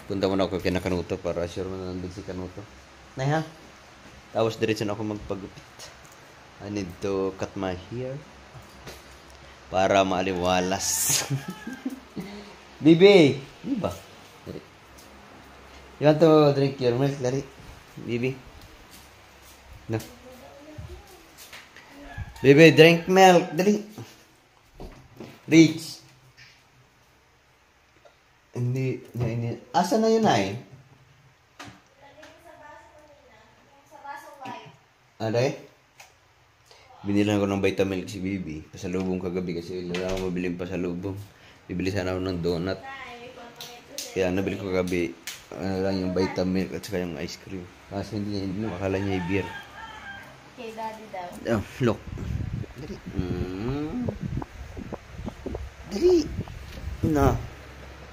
Punta muna ako kay Kinakanuto para sure man nandun si Kanuto. Nay ha? Tapos diretso na ako magpagupit. I need to cut my hair para maaliwalas. Bibi! Diba? Dari. You want to drink your milk, Dari? Bibi? No. Bibi, drink milk. Dali. Rich. Hindi. Asa na yun ay? Aday? Binilan ko ng Vitamilk si Bibi. Pasalubong kagabi kasi wala akong mabiling pasalubong. Bibili sana ako ng donut. Kaya nabili ko kagabi lang yung Vitamilk at saka yung ice cream. Kasi hindi niya akala niya yung beer. Kay daddy daw. Look. Dali. Dali. No.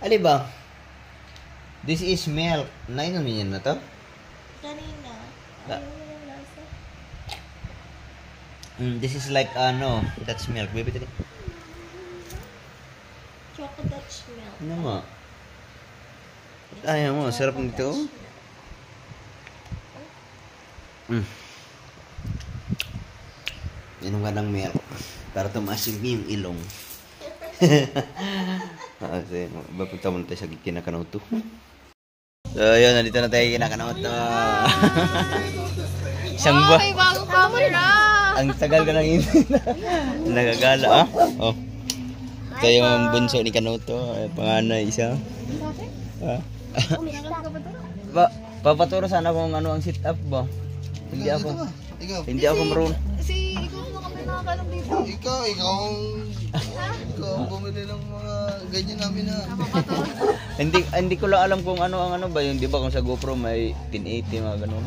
Ali ba? This is milk. Nainom na to? Kanina. This is like that's milk. Baby, dali. Chocolate milk. Ano nga? Ayaw mo, sarap nito. Inom ka ng milk para tumasin yung ilong. Kasi, papunta muna tayo sa Kinakanuto. So, yun, nandito na tayo Kinakanuto. Isang ba? May bagong camera! Ang tagal ka nang nagagala, Oh. Ito yung bunso ni Kanuto. Panganay isa. Papaturo sana kung ano ang sit-up ba? Hindi ako marunong. Ikaw mo kami nakakalam dito. Ikaw ang bumili ng mga ganyan namin na. Hindi ko lang alam kung ano ang ano ba yung, di ba kung sa GoPro may 1080 mga ganun.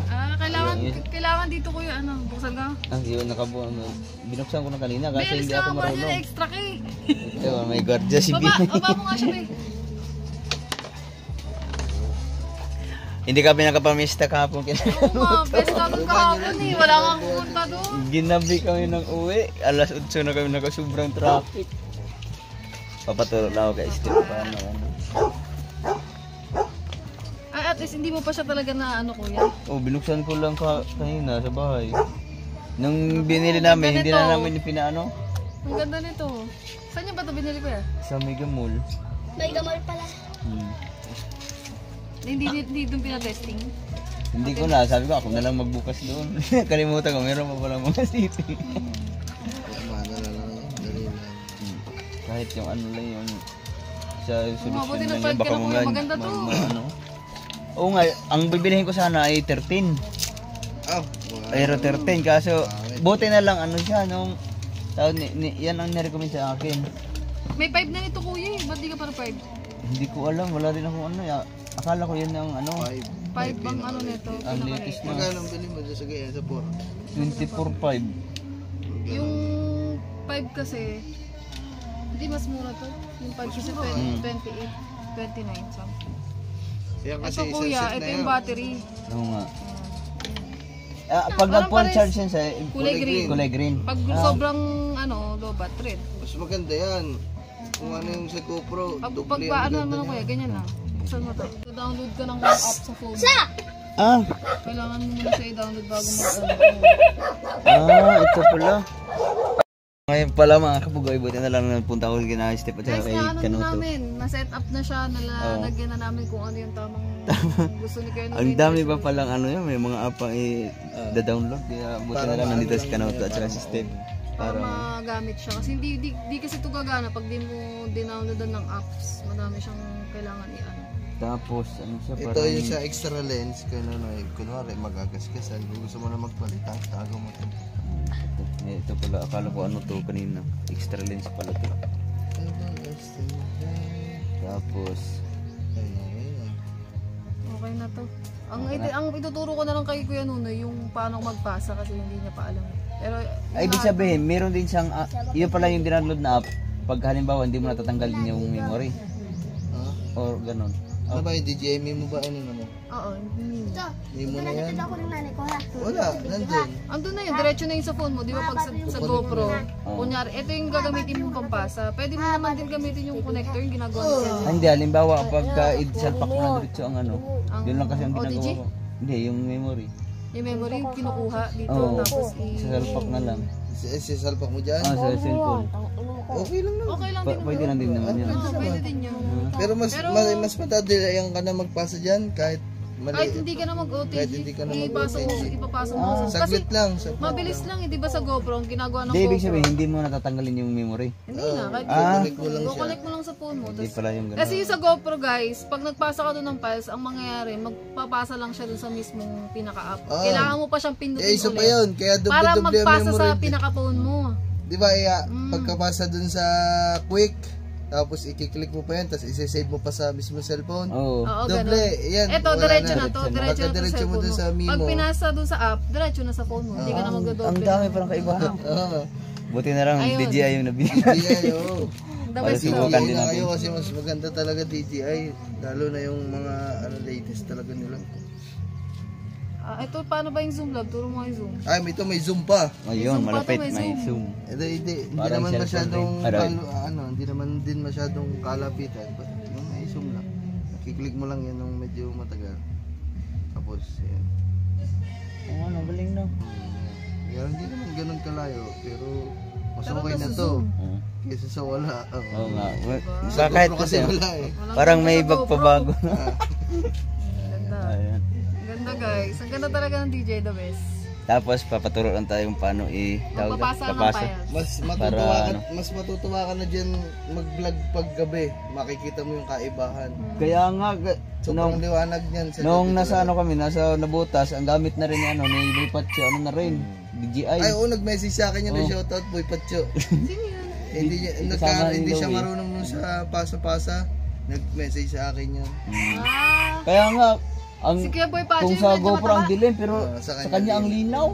Kailangan dito ko yung buksan ka. Yun nakabuo. Binuksan ko na kanina kasi hindi ako marunong. Extra kay. Ito, may guardia si Bibi. Baba mo nga siya, Bay. Hindi kami nakapamista kahapon. Oo nga, best namin kahapon eh. Wala kang pumunta doon. Ginabi kami ng uwi. Alas 8 na kami nakasobrang traffic. Papaturo na ako guys. Paano? Ay, at least hindi mo pa siya talaga na kuya. Binuksan ko lang kanina sa bahay. Nung binili namin, hindi na namin pinaano. Ang ganda nito. Saan niya ba ito binili ko ya? Sa Mega Mall. May gamal pala. Hindi doon pinatesting. Hindi ko na, sabi ko ako na lang magbukas doon. Kalimutan ko, meron pa palang mga city. Mana na lang yan. Dali lang. Kahit yung ano lang yung sa Mabuti solusyon na lang five yun, baka ka na, mo kuya. Maganda to. ano. Oo nga, ang bibilihin ko sana ay 13. Ah, Aero 13, kaso buti na lang ano siya, nung yan ang nirecommend sa akin. May 5 na nito kuya eh. Ba't di ka para 5? Hindi ko alam, wala din ako ano. Akala ko yun ang ano, 5 bang ano nito? ang latest na. Magkano ang bili mo dyan sa ganyan sa 4? 24.5. Yung 5 kasi, hindi mas mura to. Yung 5 kasi 28, 29 something. Yan kasi Ito isang kuya, set na ito yan. yung battery. Oo nga. Pag Parang nag-full pares- charge yun sa Kulay green. kulay green. Pag sobrang low bat, red. Mas maganda yan. Kung ano yung sa GoPro, Pag doble paano ang naman ganda kuya, niya. ganyan lang. Buksan mo to. Download ka ng app sa phone. Ah, Kailangan mo muna siya i-download bago ito pala. Ngayon pala mga kapugoy, buti na lang napunta ko kina Step at Guys, saka kay na ano na Kanuto. namin, na-set up na siya, nalagyan na namin kung ano yung tamang gusto ni Kuya Ang dami pa palang ano yun, may mga app pang i-download. Kaya buti na lang nandito si Kanuto at saka si Step. para Para magamit siya. Kasi di kasi ito gagana pag di mo dinownloadan ng apps. Madami siyang kailangan i-ano. tapos ano siya Ito parang yung sa extra lens, kunwari magagasgasan. Kung gusto mo na magpalit, tago mo ito. ito pala, akala ko ano to kanina. Extra lens pala to. Tapos Okay na to. Ang ituturo ko na lang kay Kuya Nunoy yung paano magpasa kasi hindi niya pa alam. Pero ay, ibig sabihin, meron din siyang, yun pala yung dinownload na app. Pag halimbawa, hindi mo natatanggalin yung memory. Or ganun. Ano ba yung DJI Mimo ba? Ano naman? oo, hindi. Mimo na yan? Ako ng nanay ko ha. Wala, nandun. Andun na yun, diretso na yun sa phone mo. Di ba pag sa GoPro, kunyari, ito yung gagamitin mong pampasa. Pwede mo naman din gamitin yung connector, yung ginagawa niya. Hindi, halimbawa, pagka i-salpak na diretso ang ano, yun lang kasi ang OTG? ginagawa ko. Hindi, yung memory. Yung memory, kinukuha dito, Oo, tapos sasalpak na lang. Sisalpak mo dyan? Sa cellphone. Okay lang naman. Okay lang din. Pwede na din naman yun. Pwede din yun. Pero mas matadalayan ka na magpasa dyan kahit mali. Kahit hindi ka na mag-OTG, Kahit hindi ka na ipapasok mo. Kasi Saglit lang. Saglit mabilis lang, hindi ba sa GoPro, ang ginagawa ng Hindi, ibig GoPro. sabihin, hindi mo natatanggalin yung memory. Hindi na, kahit Connect mo lang siya. connect mo lang sa phone mo. Hindi Tas, pala yung kasi ganun. yung sa GoPro guys, pag nagpasa ka doon ng files, ang mangyayari, magpapasa lang siya doon sa mismong pinaka-app. Kailangan mo pa siyang pindutin isa pa ulit. yun. Kaya Para doble-doble ang magpasa memory. sa pinaka-phone mo. Di ba, pagkapasa dun sa quick, tapos i-click mo pa yan, tapos i-save mo pa sa mismo cellphone. Oo. Oo, Doble, ganun. yan. Eto, wala diretso na. na to. Diretso na to sa Pagka-diretso mo cellphone dun mo. sa Mimo. Pag pinasa doon sa app, diretso na sa phone mo. Hindi ka na Ang magdodoble. dami palang kaibahan. Oo. Buti na lang, Ayun. DJI yung nabili. DJI, oo. The Para best si to. Bukan DJI din na natin. kayo kasi mas maganda talaga DJI. Lalo na yung mga latest talaga nila. Ito, paano ba yung zoom lab? Turo mo yung zoom. Ay, may zoom pa. Ayun, May zoom pa malapit, to, may may zoom. Hindi Parang naman cellphone masyadong din. Aray. hindi naman din masyadong kalapitan. But yung may zoom lang. Kiklik mo lang yan ng medyo matagal. Tapos, yan. Oo, ano, galing no. Kaya hindi naman ganun kalayo. Pero, mas Pero okay to na sa to. zoom. Oo. Kaysa sa wala. Oo nga. Sa Kahit GoPro kasi kasi, wala eh. parang may Walang GoPro. bagpabago. Ganda. Ayan. Ganda guys. Ang ganda talaga ng DJ The Best. Tapos papaturo lang tayo kung paano Magpapasa ng files. Mas matutuwa ka na diyan mag-vlog pag gabi. Makikita mo yung kaibahan. Kaya nga, Sobrang liwanag niyan sa nung gabi nasa talaga. ano kami, nasa nabutas, ang gamit na rin ni ano, ni Boy Patcho, ano na rin, DJI. Ay, oo, nag-message sa akin yun na shoutout, Boy Patcho. Sino yun? Hindi siya marunong nun sa pasa-pasa. Nag-message sa akin yun. Kaya nga, Si Kuya Boy Pacho kung yung sa medyo GoPro ang mataba. dilim, pero sa sa kanya kanya ang linaw.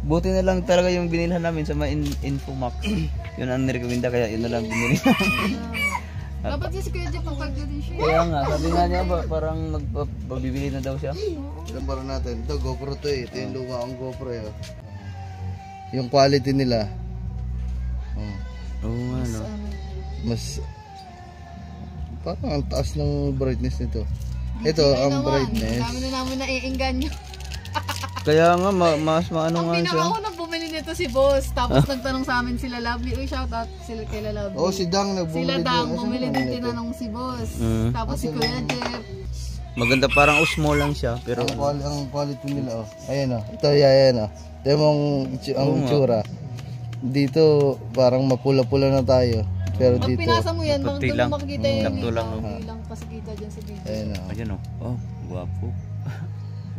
Buti na lang talaga yung binilhan namin sa Infomax. Yun ang nirekomenda, kaya yun na lang binili namin. Dapat niya si Kuya Jeff magpagda din siya. Kaya nga, sabi nga niya ba, parang magbibili na daw siya. Ilan ba natin? Ito, GoPro to eh. Ito yung luma akong GoPro eh. Yung quality nila. Oo nga no. Mas parang ang taas ng brightness nito. Ito, ang brightness. Dami na namin naiinggan nyo. Kaya nga, mas maano Ang nga siya. pinakaunang bumili niyo to si boss. Tapos nagtanong sa amin sila Lovely. Uy, shout out sila kay Lovely. Oh, si Dang Sila nagbumili Dang, din. bumili din tinanong si boss. Tapos si Kuya Jeff. Maganda, parang usmo lang siya. Pero Ang quality nila, oh. Ayan, oh. Ito, yan, oh. Ito yung ang itsura. Dito, parang mapula-pula na tayo. Pero Pag dito, pinasa mo yan, puti doon lang. mo makikita yung Sakto lang, oh. Hindi lang pasikita dyan sa video. ayan, oh. ayun oh. Oh, guwapo.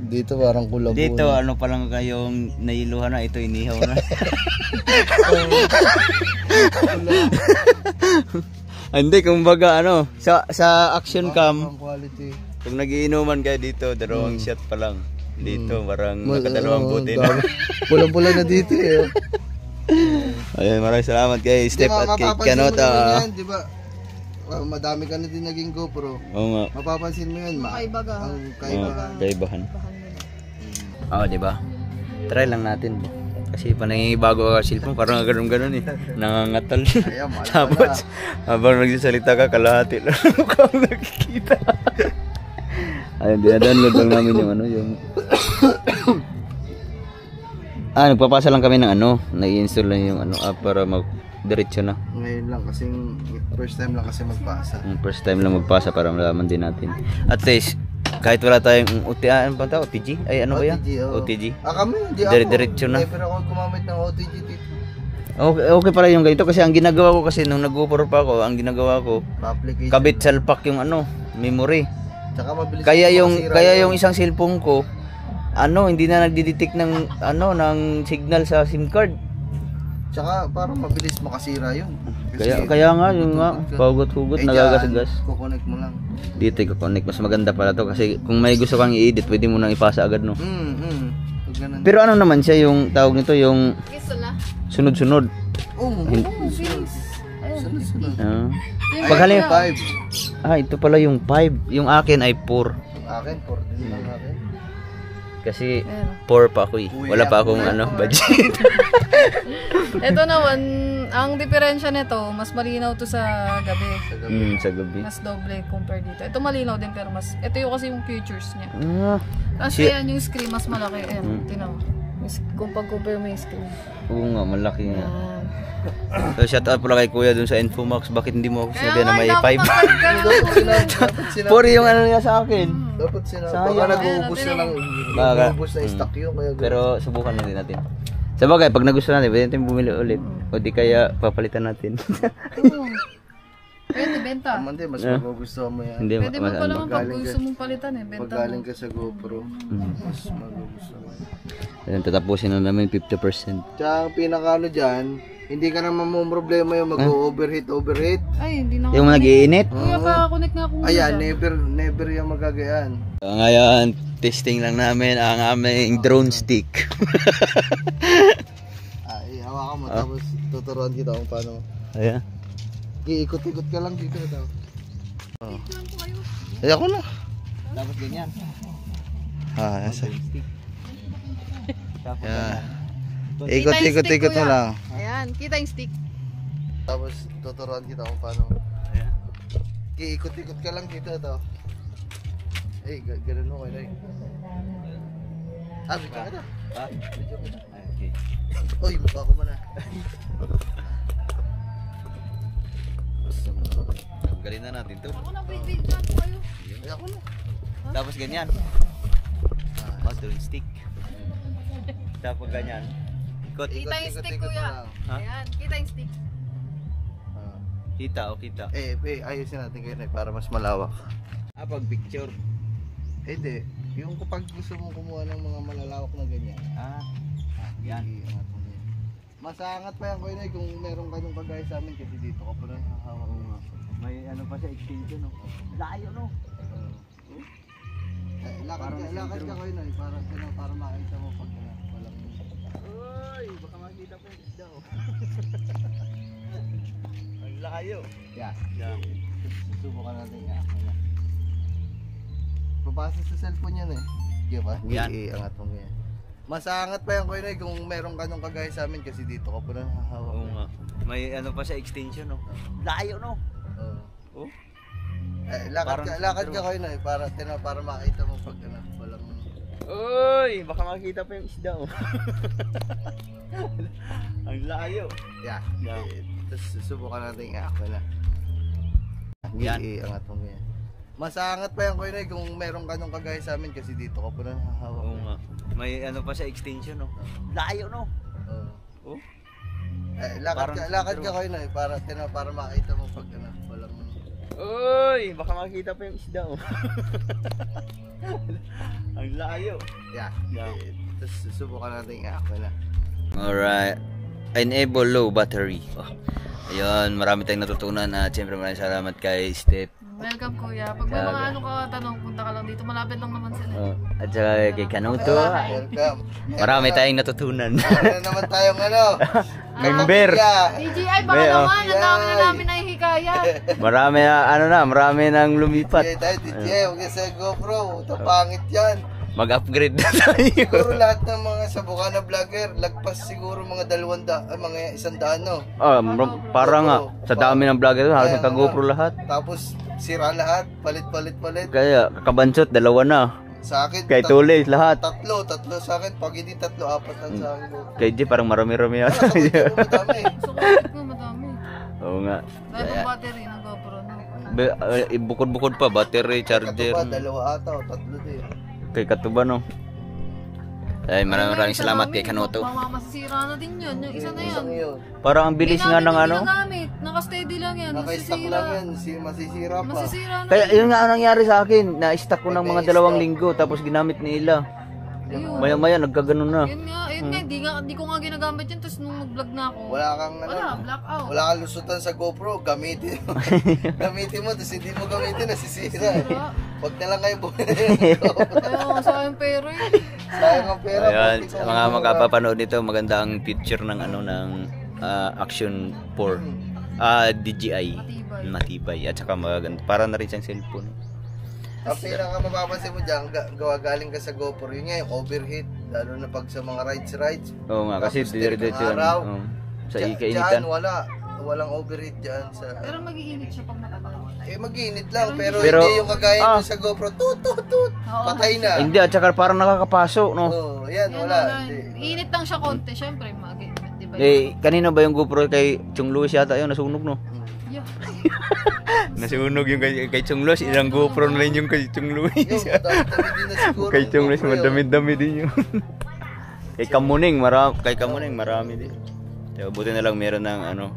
Dito parang kulabo. Dito ano pa lang kayong nailuhan na, ito inihaw na. Hindi, kumbaga ano, sa action cam, Ang quality. kung nagiinuman kayo dito, dalawang shot pa lang. Dito, parang nakadalawang buti na. Pulang-pula na dito, eh. Ayun, maraming salamat kay Step at kay Kanota. Di ba? Madami ka na din naging GoPro. Oo nga, Mapapansin mo yan, Makaibaga. ang oo, kaibahan. kaibahan. Bahan nila. Oo, di ba? Try lang natin. Kasi panangibago ka cellphone, parang ganun-ganun eh. Nangangatal. Ayan, mahal Tapos, habang nagsasalita ka, kalahati lang mukhang nakikita. Ayun, dinadownload lang namin yung ano, yung... nagpapasa lang kami ng ano, nai-install lang yung ano, para mag-diretso na. Ngayon lang kasi first time lang kasi magpasa. First time lang magpasa para malaman din natin. At least, kahit wala tayong ano pa tawag? OTG? Ay, ano ba yan? oo. OTG. Kami, hindi ako. Diretso na. Never ako gumamit ng OTG dito. Okay pala yung ganito kasi ang ginagawa ko kasi nung nag-GoPro pa ako, ang ginagawa ko, Pa-application. kabit salpak yung ano, memory. Tsaka mabilis Kaya masira yung isang cellphone ko, hindi na nagdi-detect ng ng signal sa SIM card. Tsaka parang mabilis makasira yun. Kasi Kaya nga yung nga, pahugot-hugot, nagagasgas. Kukonect mo lang. Dito i-connect, mas maganda pala to kasi kung may gusto kang i-edit, pwede mo nang ipasa agad no. Pag ganun. Pero ano naman siya yung tawag nito, yung Kiso na. sunod-sunod. Bilis. Sunod-sunod. Pag halim, 5. ito pala yung 5. Yung akin ay 4. Akin, 4 din lang akin. Kasi 4 pa ako eh. Wala pa akong budget. Ito naman, ang diferensya nito, mas malinaw to sa gabi. Sa gabi. Mas doble compare dito. Ito malinaw din pero ito yung kasi yung features niya. Kasi Si- yan yung screen mas malaki. Ayan, tinaw. Kung pag-compare mo yung screen. Oo nga, malaki nga. Ayan. So shout out pala kay Kuya dun sa Infomax. Bakit hindi mo ako sinabi na may 5? Dapat 4 yung ano niya sa akin. Dapat sinabi. Sayang. Baka nag-uubos na lang. Baka. Nag-uubos na stock yun. Kaya Pero subukan na din natin. Sa bagay, pag nagustuhan natin, pwede natin bumili ulit. O di kaya papalitan natin. Pwede, benta. Hindi, mas magugustuhan mo yan. Hindi, Pwede mo pa naman pag galing gusto mong palitan benta Pag mo. galing ka sa GoPro, mas magugustuhan mo. Ayun, tatapusin na namin 50%. Tsaka ang pinakano dyan, hindi ka naman mo problema yung mag-overheat. Ay, hindi na Yung nag-iinit. Kuya, pa-connect nga ako muna Ayan, dyan. never yung magagayaan. Ngayon, testing lang namin ang aming drone stick. Hawakan mo, tapos tuturuan kita kung paano. Ayan. Iikot-ikot ka lang dito. Ay, ako na. Dapat ganyan. Nasa. Tapos Yeah. Kita yung stick, Ikot-ikot mo kuya. lang. Ayan, kita yung stick. Tapos tuturuan kita kung paano. Ayan. Iikot-ikot ka lang dito to. Ganun mo kayo. Bigyan ka na. Okay. Uy, mukha ko muna. Tanggalin na natin to. Ako na, wait na ako kayo. Ay, ako na. Tapos ganyan. Drone stick. Tapos ganyan. Ikot. Kita yung stick, Ikot-ikot mo kuya. lang. Ayan, kita yung stick. Kita o kita. Ayusin natin kayo para mas malawak. Pag picture. Hindi. Yung kapag gusto mong kumuha ng mga malalawak na ganyan. Yan. Iangat mo yan. Masangat pa yan ko yun kung meron kayong kagaya sa amin kasi dito ka pa lang hahawak mo. May ano pa siya, extension no. Layo no. Lakad ka ko yun para makita mo pag walang... Uy, baka makita pa yung isda oh. Ang layo. Yeah. Yeah. Susubukan natin yan. Papasa sa cellphone yan eh. Di ba? Yan. Iangat mo yan. Masangat pa yan ko yun kung meron kayong kagaya sa amin kasi dito ka pa lang hahawak. Oo nga. May ano pa siya, extension no. Layo no. Oh. Lakad ka ko yun para makita mo pag walang... Uy, baka makita pa yung isda oh. Ang layo. Yeah. Yeah. Tapos susubukan natin ako na. Yan. Iangat mo yan. Mas aangat pa yan ko yun kung meron ka nung kagaya sa amin kasi dito ka po na hahawak. Oo nga. May ano pa sa extension no. Layo no. Oh. Lakad ka kayo na para makita mo pag ano, walang... Uy, baka makita pa yung isda oh. Ang layo. Yeah. Yeah. Tapos susubukan natin ako na. Alright. Enable low battery. Oh. Ayun, marami tayong natutunan at siyempre maraming salamat kay Steph. Welcome kuya. Pag may mga ano ka tanong, punta ka lang dito. Malapit lang naman sila. At saka kay Kanuto. Welcome. Marami tayong natutunan. Meron naman tayong ano. Member. DJI, baka naman. Ang dami na namin nakikikaya. Marami nang lumipat. DJ, huwag yan sa GoPro. Ito pangit yan. Mag-upgrade na tayo. Siguro lahat ng mga Sabukana vlogger, lagpas siguro mga 200, mga 100 no. Parang nga, sa dami ng vlogger, halos naka-GoPro lahat. Tapos sira lahat, palit. Kaya, kakabansot, 2 na. Sa akin, Kay Tulis, lahat. tatlo sa akin. Pag hindi 3, 4 lang sa akin. Kay G, parang marami-rami yan. Sa akin, madami. Gusto ko nga madami. Oo nga. Dahil pang battery ng GoPro no. Bukod-bukod pa, battery, charger. Katuba, 2 ata o 3 din. Kay Katuba, no? Ay, maraming salamat kay Kanuto. Masisira na din yun. Yung isa na yan. Isang yun. Parang ang bilis nga ng ano. Ginagamit. Naka-steady lang yan. Naka-stock lang yan. Masisira pa. Masisira na. Kaya yun nga ang nangyari sa akin. Na-stack ko ng mga 2 linggo tapos ginamit nila. Ayun. Maya-maya nagkaganon na. Yun nga. Hindi ko nga ginagamit yun. Tapos nung mag-vlog na ako. Wala kang ano. Blackout. Wala kang lusutan sa GoPro. Gamitin mo. Gamitin mo. Tapos hindi mo gamitin. Nasisira. Huwag na lang kayo bumili ng GoPro. Ayun, sayang pera eh. Sayang ang pera. Ayan, sa mga magpapanood nito, maganda ang picture ng ano ng Action 4. DJI. Matibay. At saka maganda. Para na rin siyang cellphone. Ang pinaka mapapansin mo dyan, galing ka sa GoPro, yun nga yung overheat, lalo na pag sa mga rides. Oo nga, kasi Tapos dire-diretso yan. araw. Sa Diyan ikainitan. walang overheat dyan sa... Pero mag-iinit siya pag matagal. mag-init lang, pero Pero- hindi yung kagaya sa GoPro, tut, patay na. Hindi, at saka parang nakakapaso, no? Oo, yan, wala. Init lang siya konti. Siyempre, mag-init. Diba? Kanina ba yung GoPro kay Chung Luis yata yun, nasunog, no? Yeah. Nasunog yung kay Chung Luis, ilang GoPro na rin yung kay Chung Luis. Yung madami din na siguro. Kay Chung Luis, GoPro yun. madami-dami din yun. Kay Kamuning, marami din. So, buti na lang meron ng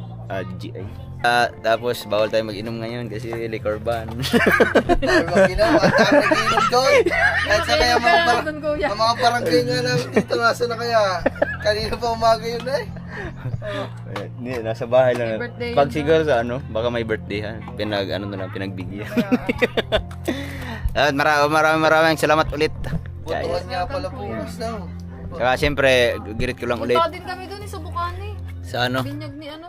DJI. Tapos, bawal tayo mag-inom ngayon kasi liquor ban. Ay, mag-inom, ang dami nag-inom doon. At sa kaya mga barangay nga namin dito, nasa na kaya? Kanina pa umaga yun eh. Nasa bahay lang. Birthday Pag yun siguro sa baka may birthday ha. Pinagbigyan. At maraming salamat ulit. Butuan nga pala bukas daw. Saka siyempre, girit ko lang ulit. Punta din kami doon sa Bukani. Sa Binyag ni ano.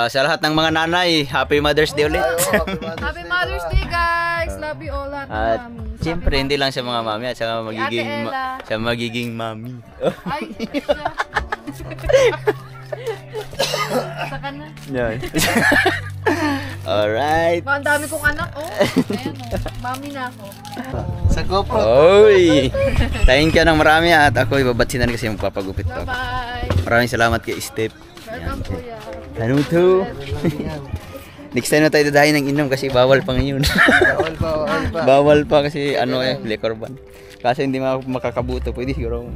sa lahat ng mga nanay, Happy Mother's Day ulit. Happy Mother's Day guys! Love you all lahat ng At mami. siyempre, hindi lang sa mga mami at sa magiging, Ella. sa magiging mami. Ay, siya. Saka na. Yan. Alright. Ang dami kong anak, oh. Ayan, oh. Mami na ako. Sa GoPro. Oy! Thank you ng marami at ako ibabatsin na rin kasi magpapagupit pa ako. Bye-bye. Maraming salamat kay Steph. Welcome, kuya. Kanuto. Next time na tayo dadahin ng inom kasi bawal pa ngayon. Bawal pa. Bawal pa kasi liquor ban. Kasi hindi makakabuto. Pwede siguro.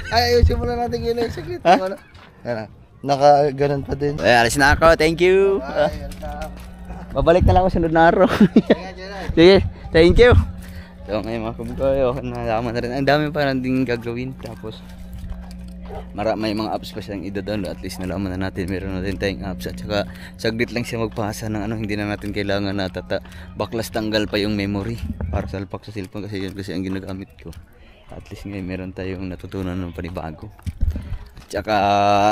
Ay, ayusin muna natin yun eh. Sige, tama na. Naka-ganon pa din. Ay, alis na ako. Thank you. Ay, Babalik na lang ako sunod na araw. Sige, thank you. So ngayon mga kabukayo, nalaman na rin. Ang dami pa rin din gagawin. Tapos, may mga apps pa siyang i-download. At least nalaman na natin. Meron natin tayong apps. At saka, saglit lang siya magpasa ng hindi na natin kailangan na baklas tanggal pa yung memory. Para salpak sa cellphone kasi yun kasi ang ginagamit ko. At least ngayon meron tayong natutunan ng panibago. At saka,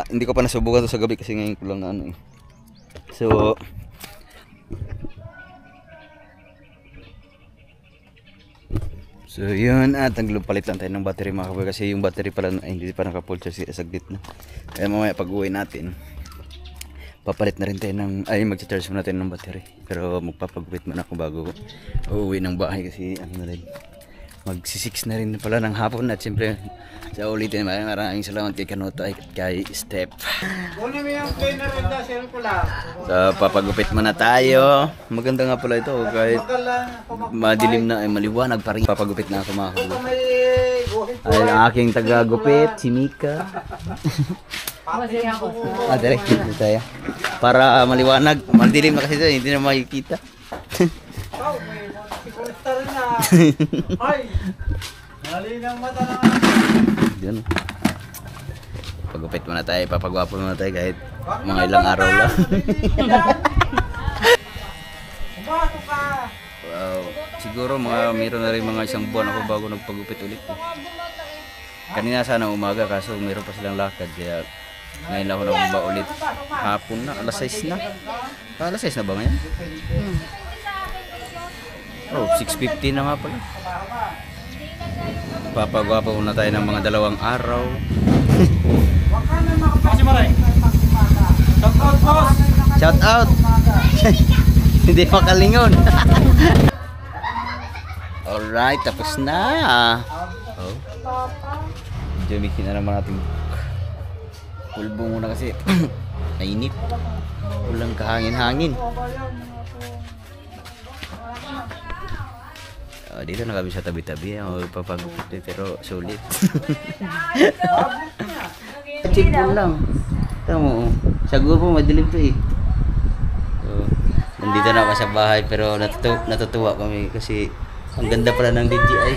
hindi ko pa nasubukan ito sa gabi kasi ngayon ko lang na So, yun at nagpalit lang tayo ng battery mga kaboy kasi yung battery pala hindi pa naka-full charge saglit na. Kaya mamaya pag uwi natin papalit na rin tayo mag-charge muna tayo ng battery. Pero magpapagupit muna ako bago uuwi ng bahay kasi Magsi-6 na rin pala ng hapon at siyempre sa ulitin maraming salamat kay Kanuto at kay Step. So papagupit muna tayo. Maganda nga pala ito kahit madilim na ay maliwanag pa rin. Papagupit na ako mga kabugoy. Ay ang aking tagagupit si Mika. Direct dito tayo. Para maliwanag. Madilim na kasi ito, hindi na makikita. Diyan. Pagupit muna tayo, papagwapo muna tayo kahit mga ilang araw lang. Wow. Siguro mayroon na rin mga isang buwan ako bago nagpagupit ulit. Kanina sana umaga kaso mayroon pa silang lakad kaya ngayon lang ako nagba ulit. Hapon na, alas 6 na. Alas 6 na ba ngayon? Oh, 6:50 na nga pala. Papagwapo muna tayo ng mga 2 araw. Shout out! Hindi makalingon. Alright, tapos na. Oh. Jamikin na naman natin. Pulbo muna kasi mainit. Walang kahangin-hangin. Dito na kami sa tabi-tabi. Papagupit pero sulit. Check mo lang. Tama mo. Sa grupo madilim to eh. Nandito na ako sa bahay pero natutuwa kami kasi ang ganda pala ng DJI.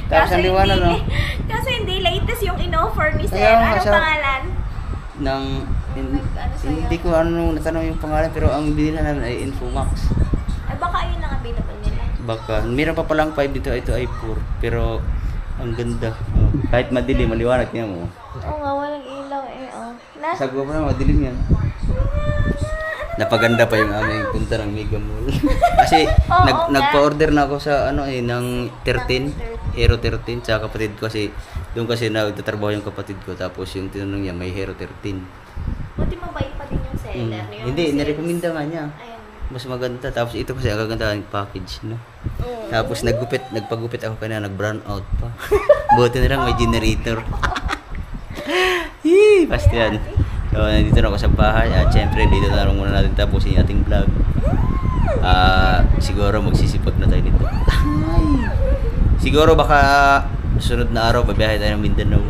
Tapos ang liwanag no? Kasi hindi latest yung in-offer ni Sir. Anong pangalan? Hindi ko natanong yung pangalan pero ang binila namin ay Infomax. Ay baka yun ang available nila. Baka. Meron pa palang 5 dito. Ito ay 4. Pero ang ganda. Kahit madilim, maliwanag niya mo. Oo nga, walang ilaw eh. Sa guwa pa na madilim yan. Napaganda pa yung aming punta ng Mega Mall. Kasi nagpa-order na ako sa ng 13, Hero 13 sa kapatid ko kasi doon kasi nagtatrabaho yung kapatid ko tapos yung tinanong niya may Hero 13. Buti mabait pa din yung seller. Hindi, nirekomenda nga niya. Ayan. Mas maganda tapos ito kasi ang gaganda ng package, no? Tapos nagpagupit ako kanina, nag-brown out pa. Buti na lang may generator. Basta yan. So, nandito na ako sa bahay at syempre dito na muna natin tapusin yung ating vlog. Siguro magsisipag na tayo nito. Siguro baka sunod na araw babiyahe tayo ng Mindanao.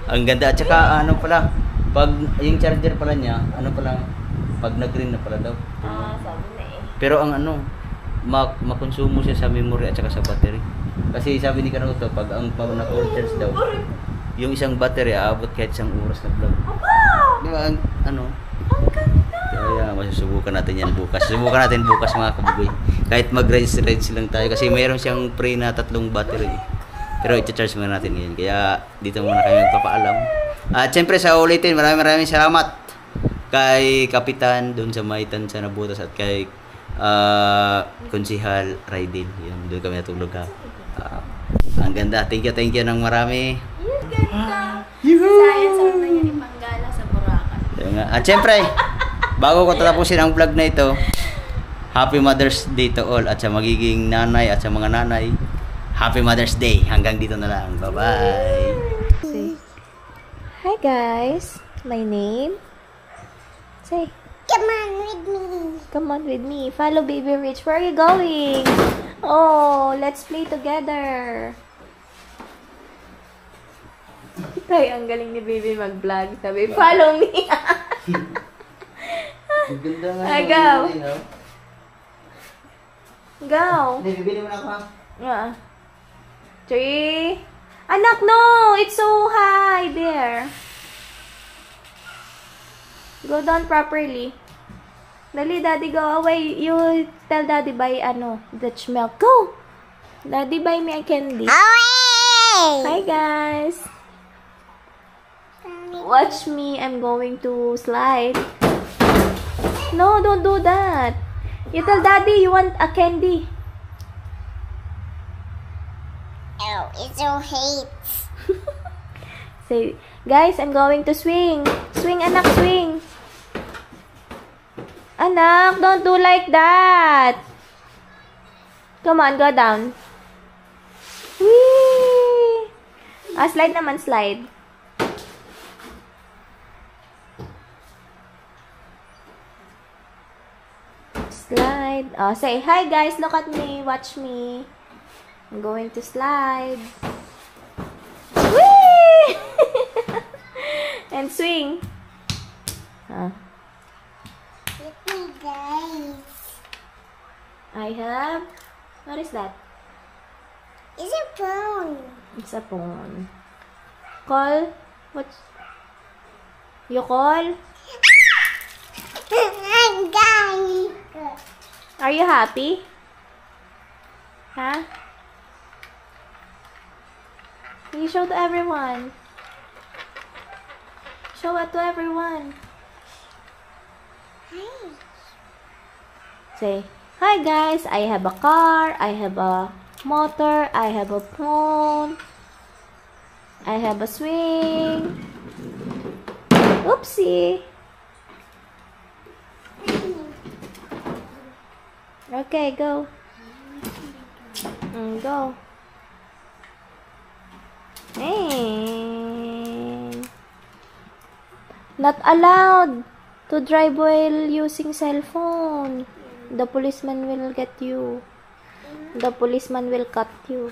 Ang ganda at saka pala pag yung charger pala niya pag nag-green na pala daw. Sabi na eh. Pero ang makonsumo siya sa memory at saka sa battery. Kasi sabi ni Kanuto pag ang na-full charge daw yung isang battery aabot kahit 1 oras na vlog. Di ba? Ang ganda! Kaya masusubukan natin yan bukas. Subukan natin bukas mga kabugoy. Kahit mag-range lang tayo kasi mayroon siyang pre na 3 battery. Pero i-charge muna natin ngayon. Kaya dito muna kami magpapaalam. At syempre sa ulitin, maraming salamat kay Kapitan doon sa Maitan sa Nabutas at kay Konsihal Raidin. Yun, doon kami natulog ha. Ang ganda. Thank you ng marami. Ganda. Sayang sa una yun yung panggala sa Boracay. At syempre, bago ko tatapusin ang vlog na ito, Happy Mother's Day to all at sa magiging nanay at sa mga nanay, Happy Mother's Day. Hanggang dito na lang. Bye-bye. Hi guys, my name. Say, come on with me. Come on with me. Follow Baby Rich. Where are you going? Oh, let's play together. Tay, ang galing ni Baby mag-vlog. Sabi, follow me. Go. Go. Bibili mo na ako ha? 3. Anak, no! It's so high there. Go down properly. Dali, Daddy, go away. You tell Daddy buy Dutch milk. Go! Daddy, buy me a candy. Away! Hi, guys. Watch me. I'm going to slide. No, don't do that. You tell Daddy you want a candy. Oh, it's so hate. Say, guys, I'm going to swing. Swing, anak, swing. Anak, don't do like that. Come on, go down. Whee! Slide naman, slide. Slide. Say, hi guys, look at me, watch me. I'm going to slide. Whee! And swing. Look me, guys. I have, what is that? It's a phone. It's a phone. Call? What's... You call? Guys. Are you happy? Huh? You show to everyone. Show it to everyone. Hi. Say, hi guys, I have a car, I have a motor, I have a phone, I have a swing. Oopsie. Okay, go. Go. And not allowed to drive while using cell phone. The policeman will get you. The policeman will cut you.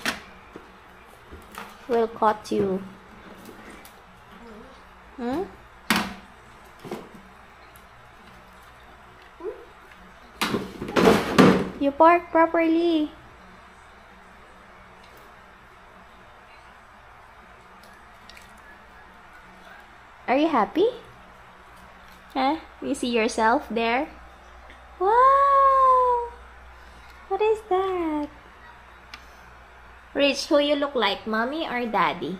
Will cut you. You park properly. Are you happy? Huh? You see yourself there? Wow! What is that? Rich, who you look like? Mommy or daddy?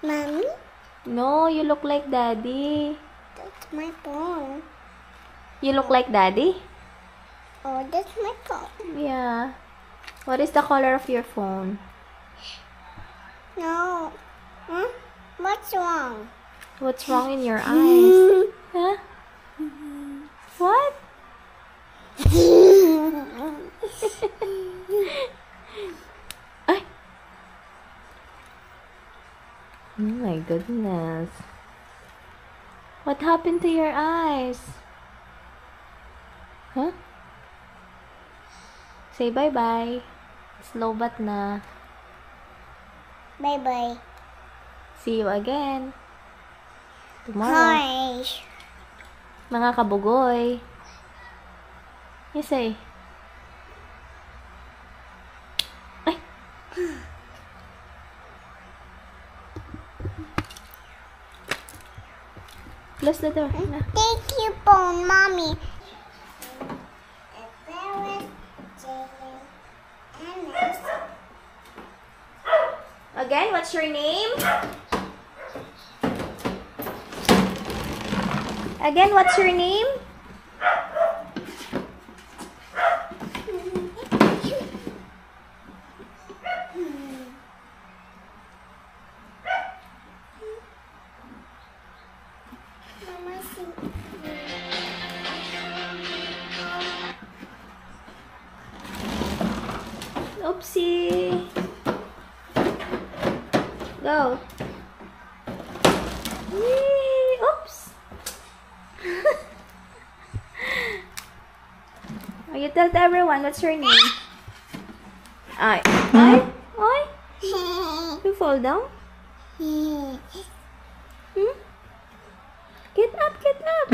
Mommy? No, you look like daddy. That's my phone. You look like daddy? Oh, that's my phone. Yeah. What is the color of your phone? No. What's wrong? What's wrong in your eyes? Huh? What? Ay. Oh my goodness. What happened to your eyes? Huh? Say bye-bye. Slow bat na. Bye-bye. See you again tomorrow. Hi. Mga kabugoy. You say. Ay. Close the door. Na. Thank you, phone, Mommy. Again, what's your name? Again, what's your name? Oopsie. Go. Whee! Oops. Oh, you tell to everyone what's your name. Ay. Ay? Ay? You fall down? Hmm? Get up, get up.